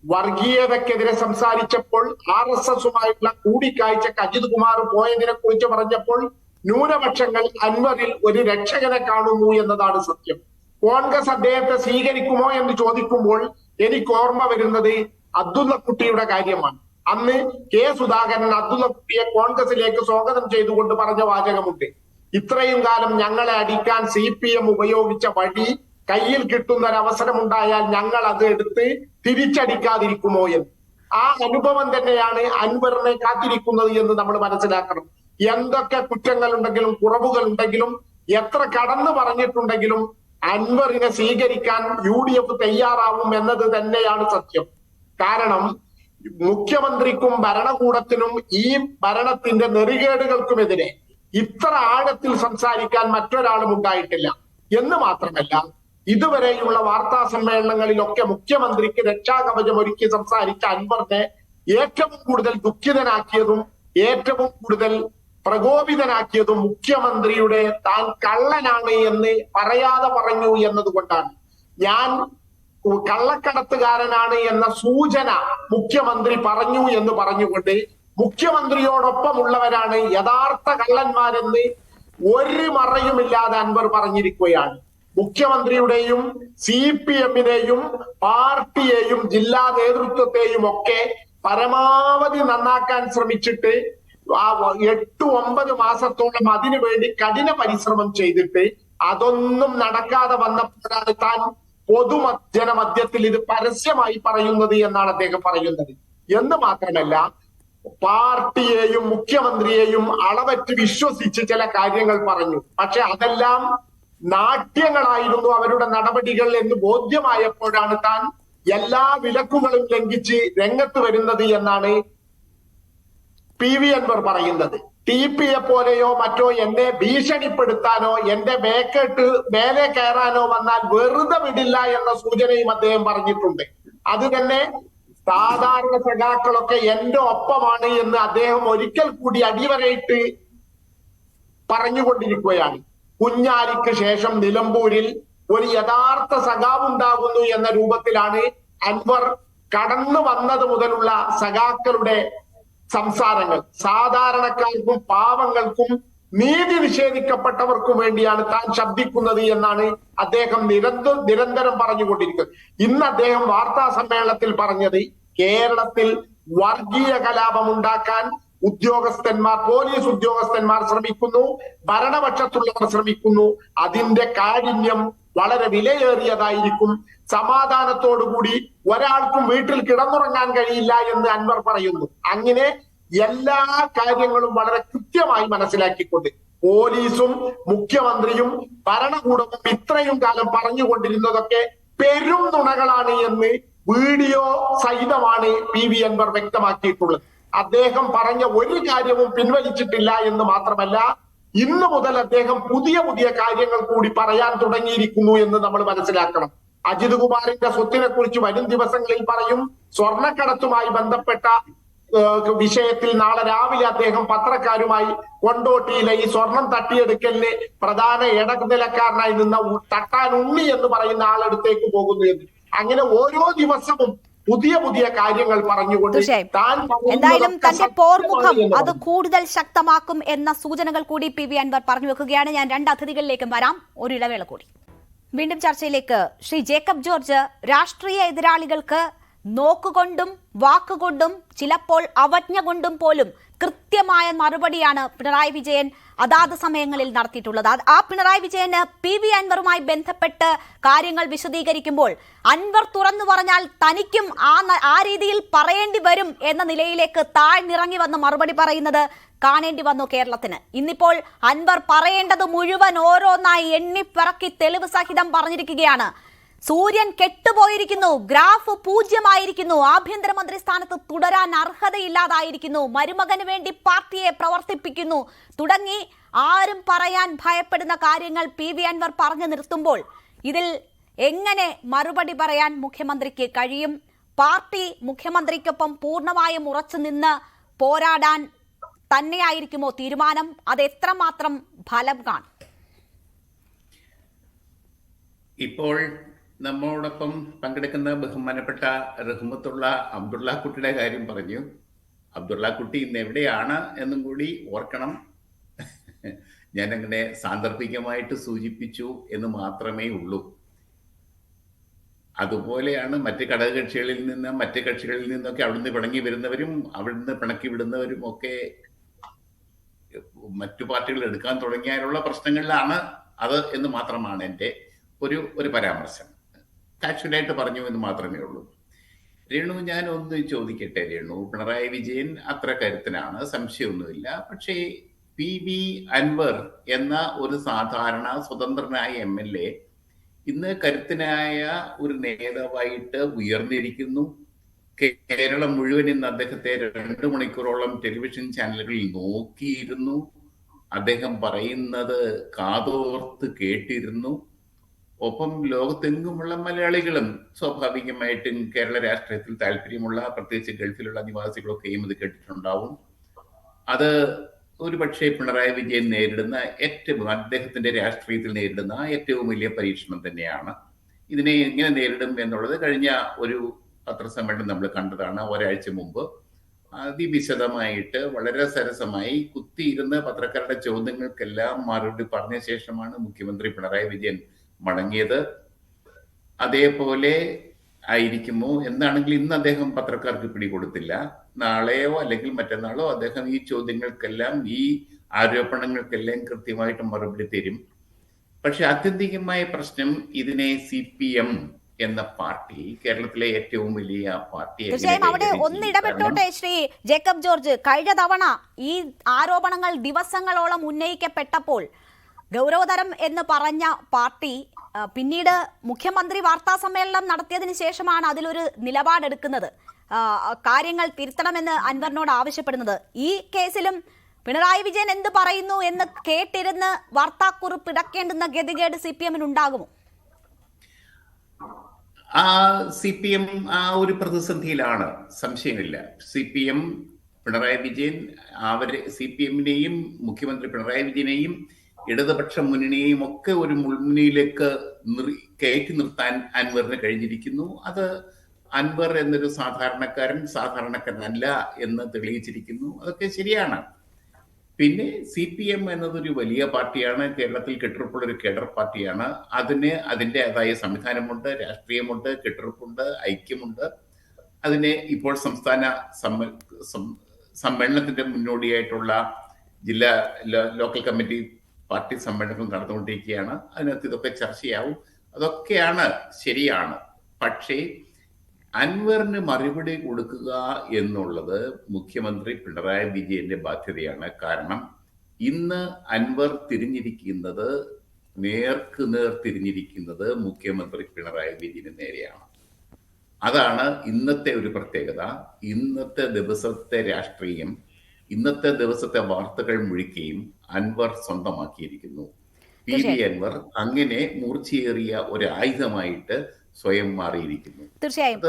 വർഗീയതക്കെതിരെ സംസാരിച്ചപ്പോൾ RSS-ഉമായുള്ള കൂടിക്കാഴ്ചക്ക് അജിത് കുമാർ പോയതിനെ കുറിച്ച് പറഞ്ഞപ്പോൾ ന്യൂനപക്ഷങ്ങൾ അൻവറിൽ ഒരു രക്ഷകനെ കാണുന്നു എന്നതാണ് സത്യം. കോൺഗ്രസ് അദ്ദേഹത്തെ സ്വീകരിക്കുമോ എന്ന് ചോദിക്കുമ്പോൾ എനിക്ക് ഓർമ്മ വരുന്നത് അബ്ദുള്ളക്കുട്ടിയുടെ കാര്യമാണ്. അന്ന് K. സുധാകരൻ അബ്ദുള്ളക്കുട്ടിയെ കോൺഗ്രസിലേക്ക് സ്വാഗതം ചെയ്തുകൊണ്ട് പറഞ്ഞ വാചകമുണ്ട്, ഇത്രയും കാലം ഞങ്ങളെ അടിക്കാൻ CPM ഉപയോഗിച്ച വടി കയ്യിൽ കിട്ടുന്ന ഒരു അവസരമുണ്ടായാൽ ഞങ്ങൾ അത് എടുത്ത് തിരിച്ചടിക്കാതിരിക്കുമോ എന്ന്. ആ അനുഭവം തന്നെയാണ് അൻവറിനെ കാത്തിരിക്കുന്നത് എന്ന് നമ്മൾ മനസ്സിലാക്കണം. എന്തൊക്കെ കുറ്റങ്ങൾ ഉണ്ടെങ്കിലും കുറവുകൾ ഉണ്ടെങ്കിലും എത്ര കടന്നു പറഞ്ഞിട്ടുണ്ടെങ്കിലും അൻവറിനെ സ്വീകരിക്കാൻ UDF തയ്യാറാവും എന്നത് തന്നെയാണ് സത്യം. കാരണം മുഖ്യമന്ത്രിക്കും ഭരണകൂടത്തിനും ഈ ഭരണത്തിന്റെ നെറികേടുകൾക്കുമെതിരെ ഇത്ര ആഴത്തിൽ സംസാരിക്കാൻ മറ്റൊരാളും ഉണ്ടായിട്ടില്ല എന്ന് മാത്രമല്ല, ഇതുവരെയുള്ള വാർത്താ സമ്മേളനങ്ങളിലൊക്കെ മുഖ്യമന്ത്രിക്ക് രക്ഷാകവചം ഒരുക്കി സംസാരിച്ച അൻവറിനെ ഏറ്റവും കൂടുതൽ ദുഃഖിതനാക്കിയതും ഏറ്റവും കൂടുതൽ പ്രകോപിതനാക്കിയതും മുഖ്യമന്ത്രിയുടെ താൻ കള്ളനാണ് എന്ന് പറയാതെ പറഞ്ഞു എന്നതുകൊണ്ടാണ്. ഞാൻ കള്ളക്കടത്തുകാരനാണ് എന്ന സൂചന മുഖ്യമന്ത്രി പറഞ്ഞു എന്ന് പറഞ്ഞുകൊണ്ട് മുഖ്യമന്ത്രിയോടൊപ്പമുള്ളവരാണ് യഥാർത്ഥ കള്ളന്മാരെന്ന് ഒരു മറയുമില്ലാതെ അൻവർ പറഞ്ഞിരിക്കുകയാണ്. മുഖ്യമന്ത്രിയുടെയും CPM-നെയും പാർട്ടിയെയും ജില്ലാ നേതൃത്വത്തെയും ഒക്കെ പരമാവധി നന്നാക്കാൻ ശ്രമിച്ചിട്ട് 8-9 മാസത്തോളം അതിനു വേണ്ടി കഠിന പരിശ്രമം ചെയ്തിട്ട് അതൊന്നും നടക്കാതെ വന്നപ്പോഴാണ് താൻ പൊതുജനമധ്യത്തിൽ ഇത് പരസ്യമായി പറയുന്നത് എന്നാണ് അദ്ദേഹം പറയുന്നത്. എന്ന് മാത്രമല്ല പാർട്ടിയെയും മുഖ്യമന്ത്രിയെയും അളവറ്റ് വിശ്വസിച്ച് ചില കാര്യങ്ങൾ പറഞ്ഞു. പക്ഷെ അതെല്ലാം നാട്യങ്ങളായിരുന്നു അവരുടെ നടപടികൾ എന്ന് ബോധ്യമായപ്പോഴാണ് താൻ എല്ലാ വിലക്കുകളും ലംഘിച്ച് രംഗത്ത് വരുന്നത് എന്നാണ് PV അൻവർ പറയുന്നത്. TP പോലെയോ മറ്റോ എന്നെ ഭീഷണിപ്പെടുത്താനോ എന്റെ മേലെ കയറാനോ വന്നാൽ വെറുതെ വിടില്ല എന്ന സൂചനയും അദ്ദേഹം പറഞ്ഞിട്ടുണ്ട്. അത് തന്നെ സാധാരണ സഖാക്കളൊക്കെ എന്റെ ഒപ്പമാണ് എന്ന് അദ്ദേഹം ഒരിക്കൽ കൂടി അടിവരയിട്ട് പറഞ്ഞുകൊണ്ടിരിക്കുകയാണ്. കുഞ്ഞാലിക്ക് ശേഷം നിലമ്പൂരിൽ ഒരു യഥാർത്ഥ സഖാവുണ്ടാകുന്നു എന്ന രൂപത്തിലാണ് അൻവർ കടന്നു വന്നത് മുതലുള്ള സഖാക്കളുടെ സംസാരങ്ങൾ. സാധാരണക്കാർക്കും പാവങ്ങൾക്കും നീതി നിഷേധിക്കപ്പെട്ടവർക്കും വേണ്ടിയാണ് താൻ ശബ്ദിക്കുന്നത് എന്നാണ് അദ്ദേഹം നിരന്തരം പറഞ്ഞുകൊണ്ടിരിക്കുന്നത്. ഇന്ന് അദ്ദേഹം വാർത്താ സമ്മേളനത്തിൽ പറഞ്ഞത് കേരളത്തിൽ വർഗീയ കലാപം ഉണ്ടാക്കാൻ പോലീസ് ഉദ്യോഗസ്ഥന്മാർ ശ്രമിക്കുന്നു, ഭരണപക്ഷത്തുള്ളവർ ശ്രമിക്കുന്നു. അതിന്റെ കാഠിന്യം വളരെ വിലയേറിയതായിരിക്കും. സമാധാനത്തോടുകൂടി ഒരാൾക്കും വീട്ടിൽ കിടന്നുറങ്ങാൻ കഴിയില്ല എന്ന് അൻവർ പറയുന്നു. അങ്ങനെ എല്ലാ കാര്യങ്ങളും വളരെ കൃത്യമായി മനസ്സിലാക്കിക്കൊണ്ട് പോലീസും മുഖ്യമന്ത്രിയും ഭരണകൂടവും ഇത്രയും കാലം പറഞ്ഞുകൊണ്ടിരുന്നതൊക്കെ പെരും നുണകളാണ് എന്ന് വീഡിയോ സഹിതമാണ് PV അൻവർ വ്യക്തമാക്കിയിട്ടുള്ളത്. അദ്ദേഹം പറഞ്ഞ ഒരു കാര്യവും പിൻവലിച്ചിട്ടില്ല എന്ന് മാത്രമല്ല, ഇന്ന് മുതൽ അദ്ദേഹം പുതിയ കാര്യങ്ങൾ കൂടി പറയാൻ തുടങ്ങിയിരിക്കുന്നു എന്ന് നമ്മൾ മനസ്സിലാക്കണം. അജിത് കുമാറിന്റെ സ്വത്തിനെ കുറിച്ച് വരും ദിവസങ്ങളിൽ പറയും. സ്വർണ്ണക്കടത്തുമായി ബന്ധപ്പെട്ട വിഷയത്തിൽ നാളെ രാവിലെ അദ്ദേഹം പത്രക്കാരുമായി കൊണ്ടോട്ടിയിലെ ഈ സ്വർണം തട്ടിയെടുക്കലിന് പ്രധാന ഇടനിലക്കാരനായി നിന്ന തട്ടാൻ ഉണ്ണി എന്ന് പറയുന്ന ആളെടുത്തേക്ക് പോകുന്നു എന്ന്. അങ്ങനെ ഓരോ ദിവസവും പുതിയ കാര്യങ്ങൾ പറഞ്ഞുകൊണ്ട് എന്തായാലും തന്റെ പോർമുഖം അത് കൂടുതൽ ശക്തമാക്കും എന്ന സൂചനകൾ കൂടി PV അൻവർ പറഞ്ഞു വെക്കുകയാണ്. ഞാൻ 2 അതിഥികളിലേക്കും വരാം, ഒരു ഇടവേള കൂടി. വീണ്ടും ചർച്ചയിലേക്ക്. ശ്രീ ജേക്കബ് ജോർജ്, രാഷ്ട്രീയ എതിരാളികൾക്ക് നോക്കുകൊണ്ടും വാക്കുകൊണ്ടും ചിലപ്പോൾ അവജ്ഞ കൊണ്ടും പോലും കൃത്യമായ മറുപടിയാണ് പിണറായി വിജയൻ അതാത് സമയങ്ങളിൽ നടത്തിയിട്ടുള്ളത്. ആ പിണറായി വിജയന് PV അൻവറുമായി ബന്ധപ്പെട്ട് കാര്യങ്ങൾ വിശദീകരിക്കുമ്പോൾ അൻവർ തുറന്നു പറഞ്ഞാൽ തനിക്കും ആ രീതിയിൽ പറയേണ്ടി വരും എന്ന നിലയിലേക്ക് താഴ്ന്നിറങ്ങി വന്ന് മറുപടി പറയുന്നത് കാണേണ്ടി വന്നു കേരളത്തിന്. ഇന്നിപ്പോൾ അൻവർ പറയേണ്ടത് മുഴുവൻ ഓരോന്നായി എണ്ണിപ്പിറക്കി തെളിവ് സഹിതം പറഞ്ഞിരിക്കുകയാണ്. സൂര്യൻ കെട്ടുപോയിരിക്കുന്നു, ഗ്രാഫ് 0 ആഭ്യന്തരമന്ത്രി സ്ഥാനത്ത് തുടരാൻ അർഹതയില്ലാതായിരിക്കുന്നു, മരുമകന് വേണ്ടി പാർട്ടിയെ പ്രവർത്തിപ്പിക്കുന്നു തുടങ്ങി ആരും പറയാൻ ഭയപ്പെടുന്ന കാര്യങ്ങൾ PV അൻവർ പറഞ്ഞു നിർത്തുമ്പോൾ ഇതിൽ എങ്ങനെ മറുപടി പറയാൻ മുഖ്യമന്ത്രിക്ക് കഴിയും? പാർട്ടി മുഖ്യമന്ത്രിക്കൊപ്പം പൂർണ്ണമായും ഉറച്ചു നിന്ന് പോരാടാൻ തന്നെയായിരിക്കുമോ തീരുമാനം? അത് എത്രമാത്രം ഫലം കാണും? ഇപ്പോൾ നമ്മോടൊപ്പം പങ്കെടുക്കുന്ന ബഹുമാനപ്പെട്ട റഹ്മത്തുള്ള അബ്ദുള്ള കുട്ടിയുടെ കാര്യം പറഞ്ഞു. അബ്ദുള്ള കുട്ടി ഇന്ന് എവിടെയാണ് എന്നും കൂടി ഓർക്കണം. ഞാനങ്ങനെ സാന്ദർഭികമായിട്ട് സൂചിപ്പിച്ചു എന്ന് മാത്രമേ ഉള്ളൂ. അതുപോലെയാണ് മറ്റ് ഘടകകക്ഷികളിൽ നിന്ന് മറ്റ് കക്ഷികളിൽ നിന്നൊക്കെ അവിടുന്ന് പിണങ്ങി വരുന്നവരും അവിടുന്ന് പിണക്കി വിടുന്നവരും ഒക്കെ മറ്റു പാർട്ടികൾ എടുക്കാൻ തുടങ്ങിയാലുള്ള പ്രശ്നങ്ങളിലാണ് അത് എന്ന് മാത്രമാണ് എൻ്റെ ഒരു പരാമർശം. കാഷ്വലായിട്ട് പറഞ്ഞു എന്ന് മാത്രമേ ഉള്ളൂ. രേണു, ഞാൻ ഒന്ന് ചോദിക്കട്ടെ. രേണു, പിണറായി വിജയൻ അത്ര കരുത്തനാണ്, സംശയമൊന്നുമില്ല. പക്ഷേ PV അൻവർ എന്ന ഒരു സാധാരണ സ്വതന്ത്രനായ MLA ഇന്ന് കരുത്തനായ ഒരു നേതാവായിട്ട് ഉയർന്നിരിക്കുന്നു. കേരളം മുഴുവൻ ഇന്ന് അദ്ദേഹത്തെ 2 മണിക്കൂറോളം ടെലിവിഷൻ ചാനലുകളിൽ നോക്കിയിരുന്നു. അദ്ദേഹം പറയുന്നത് കാതോർത്ത് കേട്ടിരുന്നു. ഒപ്പം ലോകത്തെങ്ങുമുള്ള മലയാളികളും സ്വാഭാവികമായിട്ടും കേരള രാഷ്ട്രീയത്തിൽ താല്പര്യമുള്ള, പ്രത്യേകിച്ച് ഗൾഫിലുള്ള നിവാസികളൊക്കെയും ഇത് കേട്ടിട്ടുണ്ടാവും. അത് ഒരുപക്ഷെ പിണറായി വിജയൻ നേരിടുന്ന അദ്ദേഹത്തിന്റെ രാഷ്ട്രീയത്തിൽ നേരിടുന്ന ഏറ്റവും വലിയ പരീക്ഷണം തന്നെയാണ്. ഇതിനെ എങ്ങനെ നേരിടും എന്നുള്ളത് കഴിഞ്ഞ ഒരു പത്രസമ്മേളനം നമ്മൾ കണ്ടതാണ്. ഒരാഴ്ച മുമ്പ് അതിവിശദമായിട്ട് വളരെ സരസമായി കുത്തിയിരുന്ന് പത്രക്കാരുടെ ചോദ്യങ്ങൾക്കെല്ലാം മറുപടി പറഞ്ഞ ശേഷമാണ് മുഖ്യമന്ത്രി പിണറായി വിജയൻ മടങ്ങിയത്. അതേപോലെ ആയിരിക്കുമോ എന്നാണെങ്കിൽ ഇന്ന് അദ്ദേഹം പത്രക്കാർക്ക് പിടികൊടുത്തില്ല. നാളെയോ അല്ലെങ്കിൽ മറ്റന്നാളോ അദ്ദേഹം ഈ ചോദ്യങ്ങൾക്കെല്ലാം ഈ ആരോപണങ്ങൾക്കെല്ലാം കൃത്യമായിട്ട് മറുപടി തരും. പക്ഷെ ആത്യന്തികമായ പ്രശ്നം ഇതിനെ CPM എന്ന പാർട്ടി, കേരളത്തിലെ ഏറ്റവും വലിയ പാർട്ടി, തീർച്ചയായും അവിടെ ഒന്ന് ഇടപെട്ടോട്ടെ ശ്രീ ജേക്കബ് ജോർജ്. കഴിഞ്ഞ തവണ ഈ ആരോപണങ്ങൾ ദിവസങ്ങളോളം ഉന്നയിക്കപ്പെട്ടപ്പോൾ ഗൗരവതരം എന്ന് പറഞ്ഞ പാർട്ടി പിന്നീട് മുഖ്യമന്ത്രി വാർത്താ സമ്മേളനം നടത്തിയതിനു ശേഷമാണ് അതിലൊരു നിലപാടെടുക്കുന്നത്, കാര്യങ്ങൾ തിരുത്തണമെന്ന് അൻവറിനോട് ആവശ്യപ്പെടുന്നത്. ഈ കേസിലും പിണറായി വിജയൻ എന്ത് പറയുന്നു എന്ന് കേട്ടിരുന്ന് വാർത്താക്കുറിപ്പ് ഇടക്കേണ്ടുന്ന ഗതികേട് CPM ഉണ്ടാകുമോ? CPM ആ ഒരു പ്രതിസന്ധിയിലാണ്, സംശയമില്ല. CPM പിണറായി വിജയൻ CPM-നെയും മുഖ്യമന്ത്രി പിണറായി വിജയനെയും ഇടതുപക്ഷ മുന്നണിയെയും ഒക്കെ ഒരു മുൾമുനയിലേക്ക് കയറ്റി നിർത്താൻ അൻവറിന് കഴിഞ്ഞിരിക്കുന്നു. അത് അൻവർ എന്നൊരു സാധാരണക്കാരനല്ല എന്ന് തെളിയിച്ചിരിക്കുന്നു. അതൊക്കെ ശരിയാണ്. പിന്നെ CPM എന്നതൊരു വലിയ പാർട്ടിയാണ്, കേരളത്തിൽ കെട്ടുറപ്പുള്ള ഒരു കേഡർ പാർട്ടിയാണ്. അതിൻ്റെതായ സംവിധാനമുണ്ട്, രാഷ്ട്രീയമുണ്ട്, കെട്ടുറപ്പുണ്ട്, ഐക്യമുണ്ട്. അതിന് ഇപ്പോൾ സംസ്ഥാന സമ്മേളനത്തിന്റെ മുന്നോടിയായിട്ടുള്ള ജില്ലാ ലോക്കൽ കമ്മിറ്റി പാർട്ടി സമ്മേളനങ്ങൾ നടന്നുകൊണ്ടിരിക്കുകയാണ്. അതിനകത്ത് ഇതൊക്കെ ചർച്ചയാവും. അതൊക്കെയാണ് ശരിയാണ്. പക്ഷേ അൻവറിന് മറുപടി കൊടുക്കുക എന്നുള്ളത് മുഖ്യമന്ത്രി പിണറായി വിജയന്റെ ബാധ്യതയാണ്. കാരണം ഇന്ന് അൻവർ നേർക്കുനേർ തിരിഞ്ഞിരിക്കുന്നത് മുഖ്യമന്ത്രി പിണറായി വിജയന് നേരെയാണ്. അതാണ് ഇന്നത്തെ ഒരു പ്രത്യേകത. ഇന്നത്തെ ദിവസത്തെ രാഷ്ട്രീയം, ഇന്നത്തെ ദിവസത്തെ വാർത്തകൾ മുഴുക്കുകയും അൻവർ സ്വന്തമാക്കിയിരിക്കുന്നു. PV അൻവർ അങ്ങനെ മൂർച്ചയേറിയ ഒരു ആയുധമായിട്ട് സ്വയം മാറിയിരിക്കുന്നു. തീർച്ചയായും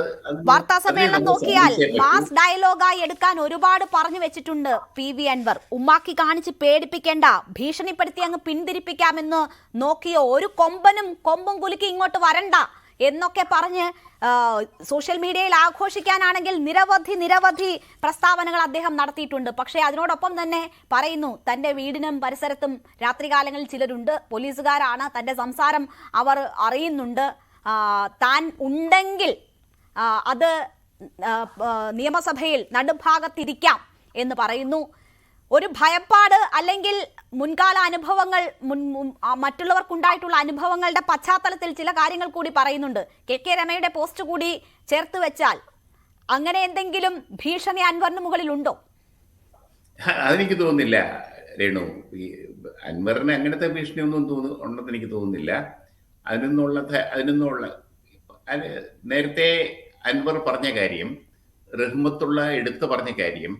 വാർത്താ സമ്മേളനം നോക്കിയാൽ മാസ് ഡയലോഗായി എടുക്കാൻ ഒരുപാട് പറഞ്ഞു വെച്ചിട്ടുണ്ട് PV അൻവർ. ഉമ്മാക്കി കാണിച്ച് പേടിപ്പിക്കേണ്ട, ഭീഷണിപ്പെടുത്തി അങ്ങ് പിന്തിരിപ്പിക്കാമെന്ന് നോക്കിയോ, ഒരു കൊമ്പും കുലുക്കി ഇങ്ങോട്ട് വരണ്ട എന്നൊക്കെ പറഞ്ഞ് സോഷ്യൽ മീഡിയയിൽ ആഘോഷിക്കാനാണെങ്കിൽ നിരവധി പ്രസ്താവനകൾ അദ്ദേഹം നടത്തിയിട്ടുണ്ട്. പക്ഷേ അതിനോടൊപ്പം തന്നെ പറയുന്നു തൻ്റെ വീടിനും പരിസരത്തും രാത്രികാലങ്ങളിൽ ചിലരുണ്ട്, പോലീസുകാരാണ്, തൻ്റെ സംസാരം അവർ അറിയുന്നുണ്ട്, താൻ ഉണ്ടെങ്കിൽ അത് നിയമസഭയിൽ നടുഭാഗത്തിരിക്കാം എന്ന് പറയുന്നു. ഒരു ഭയപ്പാട് അല്ലെങ്കിൽ മുൻകാല അനുഭവങ്ങൾ, മറ്റുള്ളവർക്കുണ്ടായിട്ടുള്ള അനുഭവങ്ങളുടെ പശ്ചാത്തലത്തിൽ ചില കാര്യങ്ങൾ കൂടി പറയുന്നുണ്ട്. KK രമയുടെ പോസ്റ്റ് കൂടി ചേർത്ത് വെച്ചാൽ അങ്ങനെ എന്തെങ്കിലും ഭീഷണി അൻവറിന് മുകളിലുണ്ടോ? അതെനിക്ക് തോന്നുന്നില്ല രേണു. അൻവറിന് അങ്ങനത്തെ ഭീഷണി ഒന്നും ഉണ്ടെന്ന് എനിക്ക് തോന്നുന്നില്ല. അതിനൊന്നുള്ള നേരത്തെ അൻവർ പറഞ്ഞ കാര്യം, റഹ്മത്തുള്ള എടുത്തു പറഞ്ഞ കാര്യം,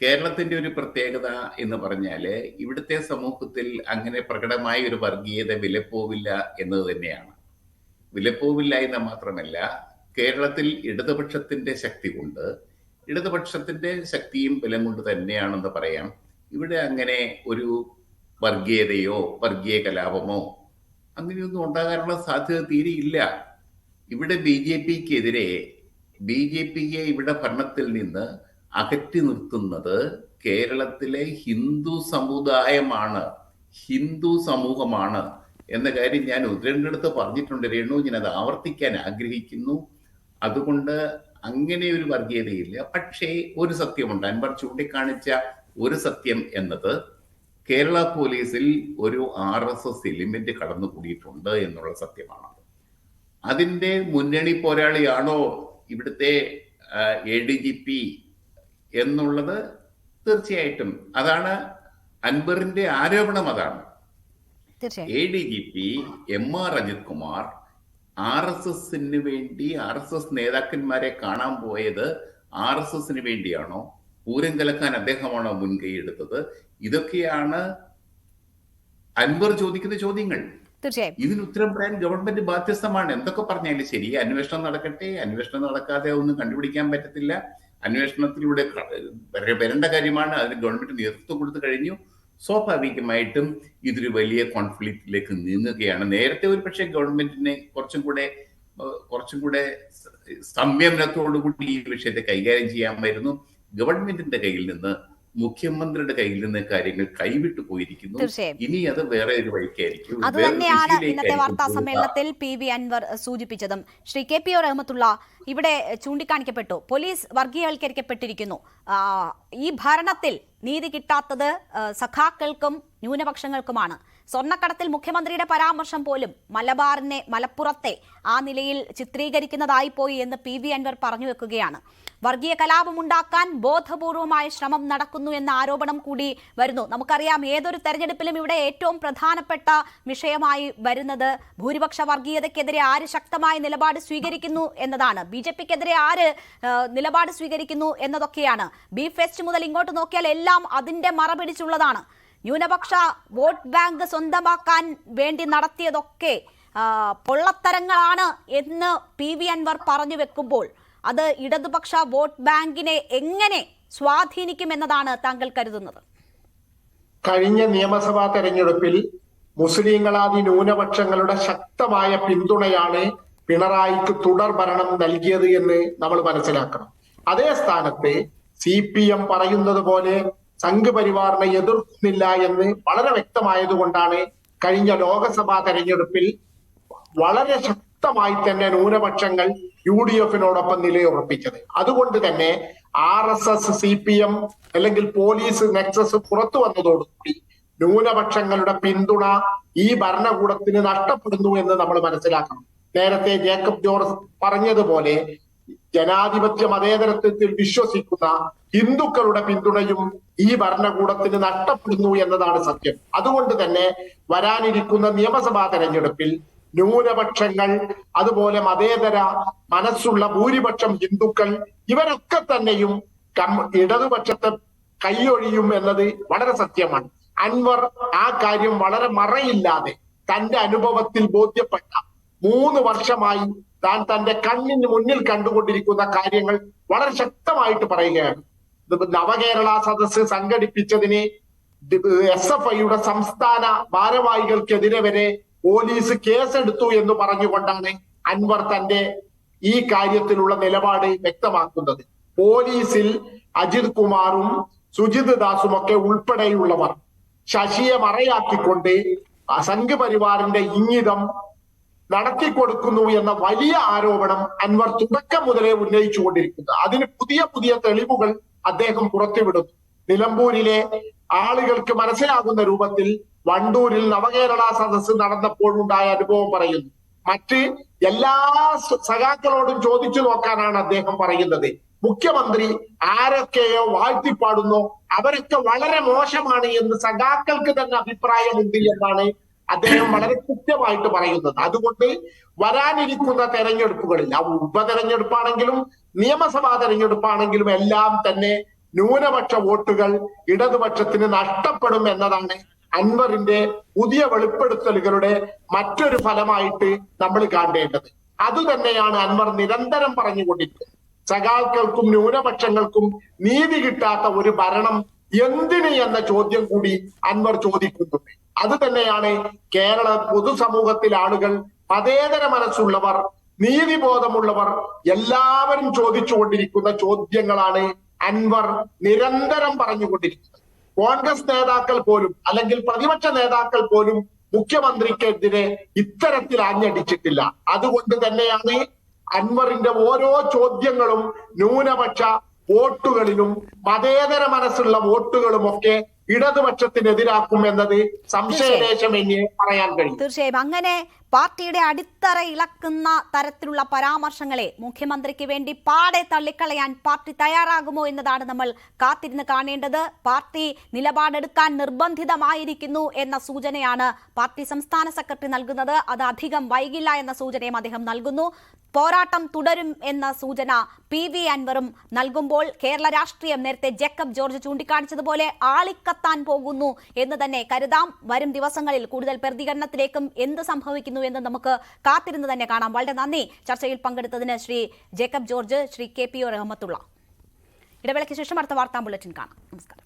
കേരളത്തിന്റെ ഒരു പ്രത്യേകത എന്ന് പറഞ്ഞാല് ഇവിടുത്തെ സമൂഹത്തിൽ അങ്ങനെ പ്രകടമായ ഒരു വർഗീയത വിലപ്പോവില്ല എന്നത് തന്നെയാണ്. വിലപ്പോവില്ല എന്ന് മാത്രമല്ല, കേരളത്തിൽ ഇടതുപക്ഷത്തിന്റെ ശക്തിയും ബലം കൊണ്ട് തന്നെയാണെന്ന് പറയാം. ഇവിടെ അങ്ങനെ ഒരു വർഗീയതയോ വർഗീയ കലാപമോ അങ്ങനെയൊന്നും ഉണ്ടാകാനുള്ള സാധ്യത തീരെയില്ല. ഇവിടെ BJPയെ ഇവിടെ ഭരണത്തിൽ നിന്ന് അകറ്റി നിർത്തുന്നത് കേരളത്തിലെ ഹിന്ദു സമൂഹമാണ് എന്ന കാര്യം ഞാൻ രണ്ടിടത്ത് പറഞ്ഞിട്ടുണ്ട് രേണു. ഞാൻ അത് ആവർത്തിക്കാൻ ആഗ്രഹിക്കുന്നു. അതുകൊണ്ട് അങ്ങനെ ഒരു വർഗീയതയില്ല. പക്ഷേ ഒരു സത്യമുണ്ട്, അൻവർ ചൂണ്ടിക്കാണിച്ച ഒരു സത്യം എന്നത് കേരള പോലീസിൽ ഒരു RSS എലിമെന്റ് കടന്നുകൂടിയിട്ടുണ്ട് എന്നുള്ള സത്യമാണ്. അതിന്റെ മുന്നണി പോരാളിയാണോ ഇവിടുത്തെ ADGP എന്നുള്ളത് തീർച്ചയായിട്ടും അതാണ് അൻവറിന്റെ ആരോപണം. അതാണ് ADGP MR അജിത് കുമാർ RSSന് വേണ്ടി RSS നേതാക്കന്മാരെ കാണാൻ പോയത് RSSന് വേണ്ടിയാണോ? പൂരം കലക്കാൻ അദ്ദേഹമാണോ മുൻകൈ എടുത്തത്? ഇതൊക്കെയാണ് അൻവർ ചോദിക്കുന്ന ചോദ്യങ്ങൾ. ഇതിന് ഉത്തരം പറയാൻ ഗവൺമെന്റ് ബാധ്യസ്ഥമാണ്. എന്തൊക്കെ പറഞ്ഞാലും ശരി, അന്വേഷണം നടക്കട്ടെ. അന്വേഷണം നടക്കാതെ ഒന്നും കണ്ടുപിടിക്കാൻ പറ്റത്തില്ല. അന്വേഷണത്തിലൂടെ വരേണ്ട കാര്യമാണ്. അതിന് ഗവൺമെന്റ് നേതൃത്വം കൊടുത്തു കഴിഞ്ഞു. സ്വാഭാവികമായിട്ടും ഇതൊരു വലിയ കോൺഫ്ലിക്റ്റിലേക്ക് നീങ്ങുകയാണ്. നേരത്തെ ഒരു പക്ഷേ ഗവൺമെന്റിനെ കുറച്ചും കൂടെ സംയമനത്തോടുകൂടി ഈ വിഷയത്തെ കൈകാര്യം ചെയ്യാമായിരുന്നു. ഗവൺമെന്റിന്റെ കയ്യിൽ നിന്ന്, മുഖ്യമന്ത്രിയുടെ കയ്യിൽ നിന്ന് കാര്യങ്ങൾ കൈവിട്ടു പോയിരിക്കുന്നു. ഇനി അത് വേറെ ഒരു വഴിക്കായിരിക്കും. അത് തന്നെയാണ് ഇന്നത്തെ വാർത്താ സമ്മേളനത്തിൽ PV അൻവർ സൂചിപ്പിച്ചതും. ശ്രീ KP റഹ്മത്തുള്ള ഇവിടെ ചൂണ്ടിക്കാണിക്കപ്പെട്ടു, പോലീസ് വർഗീയവൽക്കരിക്കപ്പെട്ടിരിക്കുന്നു. ഈ ഭരണത്തിൽ നീതി കിട്ടാത്തത് സഖാക്കൾക്കും ന്യൂനപക്ഷങ്ങൾക്കുമാണ്. സ്വർണ്ണക്കടത്തിൽ മുഖ്യമന്ത്രിയുടെ പരാമർശം പോലും മലപ്പുറത്തെ ആ നിലയിൽ ചിത്രീകരിക്കുന്നതായിപ്പോയി എന്ന് PV അൻവർ പറഞ്ഞു വെക്കുകയാണ്. വർഗീയ കലാപമുണ്ടാക്കാൻ ബോധപൂർവമായ ശ്രമം നടക്കുന്നു എന്ന ആരോപണം കൂടി വരുന്നു. നമുക്കറിയാം, ഏതൊരു തെരഞ്ഞെടുപ്പിലും ഇവിടെ ഏറ്റവും പ്രധാനപ്പെട്ട വിഷയമായി വരുന്നത് ഭൂരിപക്ഷ വർഗീയതയ്ക്കെതിരെ ആര് ശക്തമായ നിലപാട് സ്വീകരിക്കുന്നു എന്നതാണ്. BJPക്കെതിരെ ആര് നിലപാട് സ്വീകരിക്കുന്നു എന്നതൊക്കെയാണ്. ബീഫ് ഫെസ്റ്റ് മുതൽ ഇങ്ങോട്ട് നോക്കിയാൽ എല്ലാം അതിന്റെ മറപിടിച്ചുള്ളതാണ്. ന്യൂനപക്ഷ വോട്ട് ബാങ്ക് സ്വന്തമാക്കാൻ വേണ്ടി നടത്തിയതൊക്കെ പൊള്ളത്തരങ്ങളാണ് എന്ന് PV അൻവർ പറഞ്ഞു വെക്കുമ്പോൾ അത് ഇടതുപക്ഷ വോട്ട് ബാങ്കിനെ എങ്ങനെ സ്വാധീനിക്കുമെന്നതാണ് താങ്കൾ കരുതുന്നത്? കഴിഞ്ഞ നിയമസഭാ തെരഞ്ഞെടുപ്പിൽ മുസ്ലിങ്ങളാദി ന്യൂനപക്ഷങ്ങളുടെ ശക്തമായ പിന്തുണയാണ് പിണറായിക്ക് തുടർ ഭരണം നൽകിയത് എന്ന് നമ്മൾ മനസ്സിലാക്കണം. അതേ സ്ഥാനത്ത് CPM പറയുന്നത് പോലെ സംഘപരിവാറിനെ എതിർക്കുന്നില്ല എന്ന് വളരെ വ്യക്തമായതുകൊണ്ടാണ് കഴിഞ്ഞ ലോക്സഭാ തെരഞ്ഞെടുപ്പിൽ വളരെ ശക്തമായി തന്നെ ന്യൂനപക്ഷങ്ങൾ UDFനോടൊപ്പം നിലയുറപ്പിച്ചത്. അതുകൊണ്ട് തന്നെ RSS, CPM അല്ലെങ്കിൽ പോലീസ് നെക്സസ് പുറത്തു വന്നതോടുകൂടി ന്യൂനപക്ഷങ്ങളുടെ പിന്തുണ ഈ ഭരണകൂടത്തിന് നഷ്ടപ്പെടുന്നു എന്ന് നമ്മൾ മനസ്സിലാക്കണം. നേരത്തെ ജേക്കബ് ജോർജ് പറഞ്ഞതുപോലെ ജനാധിപത്യ മതേതരത്വത്തിൽ വിശ്വസിക്കുന്ന ഹിന്ദുക്കളുടെ പിന്തുണയും ഈ ഭരണകൂടത്തിന് നഷ്ടപ്പെടുന്നു എന്നതാണ് സത്യം. അതുകൊണ്ട് തന്നെ വരാനിരിക്കുന്ന നിയമസഭാ തെരഞ്ഞെടുപ്പിൽ ന്യൂനപക്ഷങ്ങൾ, അതുപോലെ മതേതര മനസ്സുള്ള ഭൂരിപക്ഷം ഹിന്ദുക്കൾ, ഇവരൊക്കെ തന്നെയും ഇടതുപക്ഷത്തെ കൈയൊഴിയും എന്നത് വളരെ സത്യമാണ്. അൻവർ ആ കാര്യം വളരെ മറയില്ലാതെ തന്റെ അനുഭവത്തിൽ ബോധ്യപ്പെട്ട 3 വർഷമായി താൻ തന്റെ കണ്ണിന് മുന്നിൽ കണ്ടുകൊണ്ടിരിക്കുന്ന കാര്യങ്ങൾ വളരെ ശക്തമായിട്ട് പറയുകയാണ്. നവകേരള സദസ്സ് സംഘടിപ്പിച്ചതിന് SFIയുടെ സംസ്ഥാന ഭാരവാഹികൾക്കെതിരെ വരെ പോലീസ് കേസെടുത്തു എന്ന് പറഞ്ഞുകൊണ്ടാണ് അൻവർ തന്റെ ഈ കാര്യത്തിലുള്ള നിലപാട് വ്യക്തമാക്കുന്നത്. പോലീസിൽ അജിത് കുമാറും സുജിത് ദാസും ഒക്കെ ഉൾപ്പെടെയുള്ളവർ ശശിയെ മറയാക്കിക്കൊണ്ട് സംഘപരിവാറിന്റെ ഇംഗിതം നടത്തിക്കൊടുക്കുന്നു എന്ന വലിയ ആരോപണം അൻവർ തുടക്കം മുതലേ ഉന്നയിച്ചുകൊണ്ടിരിക്കുന്നു. അതിന് പുതിയ പുതിയ തെളിവുകൾ അദ്ദേഹം പുറത്തുവിടുന്നു. നിലമ്പൂരിലെ ആളുകൾക്ക് മനസ്സിലാകുന്ന രൂപത്തിൽ വണ്ടൂരിൽ നവകേരള സദസ്സ് നടന്നപ്പോഴുണ്ടായ അനുഭവം പറയുന്നു. മറ്റ് എല്ലാ സഖാക്കളോടും ചോദിച്ചു നോക്കാനാണ് അദ്ദേഹം പറയുന്നത്. മുഖ്യമന്ത്രി ആരൊക്കെയോ വാഴ്ത്തിപ്പാടുന്നോ അവരൊക്കെ വളരെ മോശമാണ് എന്ന് സഖാക്കൾക്ക് തന്നെ അഭിപ്രായമുണ്ട് എന്നാണ് അദ്ദേഹം വളരെ കൃത്യമായിട്ട് പറയുന്നത്. അതുകൊണ്ട് വരാനിരിക്കുന്ന തെരഞ്ഞെടുപ്പുകളിൽ, ഉപതെരഞ്ഞെടുപ്പാണെങ്കിലും നിയമസഭാ തെരഞ്ഞെടുപ്പാണെങ്കിലും എല്ലാം തന്നെ ന്യൂനപക്ഷ വോട്ടുകൾ ഇടതുപക്ഷത്തിന് നഷ്ടപ്പെടും എന്നതാണ് അൻവറിന്റെ പുതിയ വെളിപ്പെടുത്തലുകളുടെ മറ്റൊരു ഫലമായിട്ട് നമ്മൾ കാണേണ്ടത്. അതുതന്നെയാണ് അൻവർ നിരന്തരം പറഞ്ഞുകൊണ്ടിരിക്കുന്നത്. സഖാക്കൾക്കും ന്യൂനപക്ഷങ്ങൾക്കും നീതി കിട്ടാത്ത ഒരു ഭരണം എന്തിന് എന്ന ചോദ്യം കൂടി അൻവർ ചോദിക്കുന്നുണ്ട്. അത് തന്നെയാണ് കേരള പൊതുസമൂഹത്തിലെ ആളുകൾ, മതേതര മനസ്സുള്ളവർ, നീതിബോധമുള്ളവർ എല്ലാവരും ചോദിച്ചുകൊണ്ടിരിക്കുന്ന ചോദ്യങ്ങളാണ് അൻവർ നിരന്തരം പറഞ്ഞുകൊണ്ടിരിക്കുന്നത്. കോൺഗ്രസ് നേതാക്കൾ പോലും അല്ലെങ്കിൽ പ്രതിപക്ഷ നേതാക്കൾ പോലും മുഖ്യമന്ത്രിക്കെതിരെ ഇത്തരത്തിൽ ആഞ്ഞടിച്ചിട്ടില്ല. അതുകൊണ്ട് തന്നെയാണ് അൻവറിന്റെ ഓരോ ചോദ്യങ്ങളും ന്യൂനപക്ഷ വോട്ടുകളിലും മതേതര മനസ്സുള്ള വോട്ടുകളുമൊക്കെ ഇടതുപക്ഷത്തിനെതിരാക്കും എന്നത് സംശയലേശമെന്ന് പറയാൻ കഴിയും. തീർച്ചയായും അങ്ങനെ പാർട്ടിയുടെ അടിത്തറ ഇളക്കുന്ന തരത്തിലുള്ള പരാമർശങ്ങളെ മുഖ്യമന്ത്രിക്ക് വേണ്ടി പാടെ തള്ളിക്കളയാൻ പാർട്ടി തയ്യാറാകുമോ എന്നതാണ് നമ്മൾ കാത്തിരുന്ന് കാണേണ്ടത്. പാർട്ടി നിലപാടെടുക്കാൻ നിർബന്ധിതമായിരിക്കുന്നു എന്ന സൂചനയാണ് പാർട്ടി സംസ്ഥാന സെക്രട്ടറി നൽകുന്നത്. അത് അധികം വൈകില്ല എന്ന സൂചനയും അദ്ദേഹം നൽകുന്നു. പോരാട്ടം തുടരും എന്ന സൂചന PV അൻവറും നൽകുമ്പോൾ കേരള രാഷ്ട്രീയം നേരത്തെ ജേക്കബ് ജോർജ് ചൂണ്ടിക്കാണിച്ചതുപോലെ ആളിക്കത്താൻ പോകുന്നു എന്ന് തന്നെ കരുതാം. വരും ദിവസങ്ങളിൽ കൂടുതൽ പ്രതികരണത്തിലേക്കും എന്ത് സംഭവിക്കുന്നു എന്ന് നമുക്ക് കാത്തിരുന്ന് തന്നെ കാണാം. വളരെ നന്ദി ചർച്ചയിൽ പങ്കെടുത്തതിന് ശ്രീ ജേക്കബ് ജോർജ്, ശ്രീ KPO റഹ്മത്തുള്ള. ഇടവേളയ്ക്ക് ശേഷം അടുത്ത വാർത്താ ബുള്ളറ്റിൻ കാണാം. നമസ്കാരം.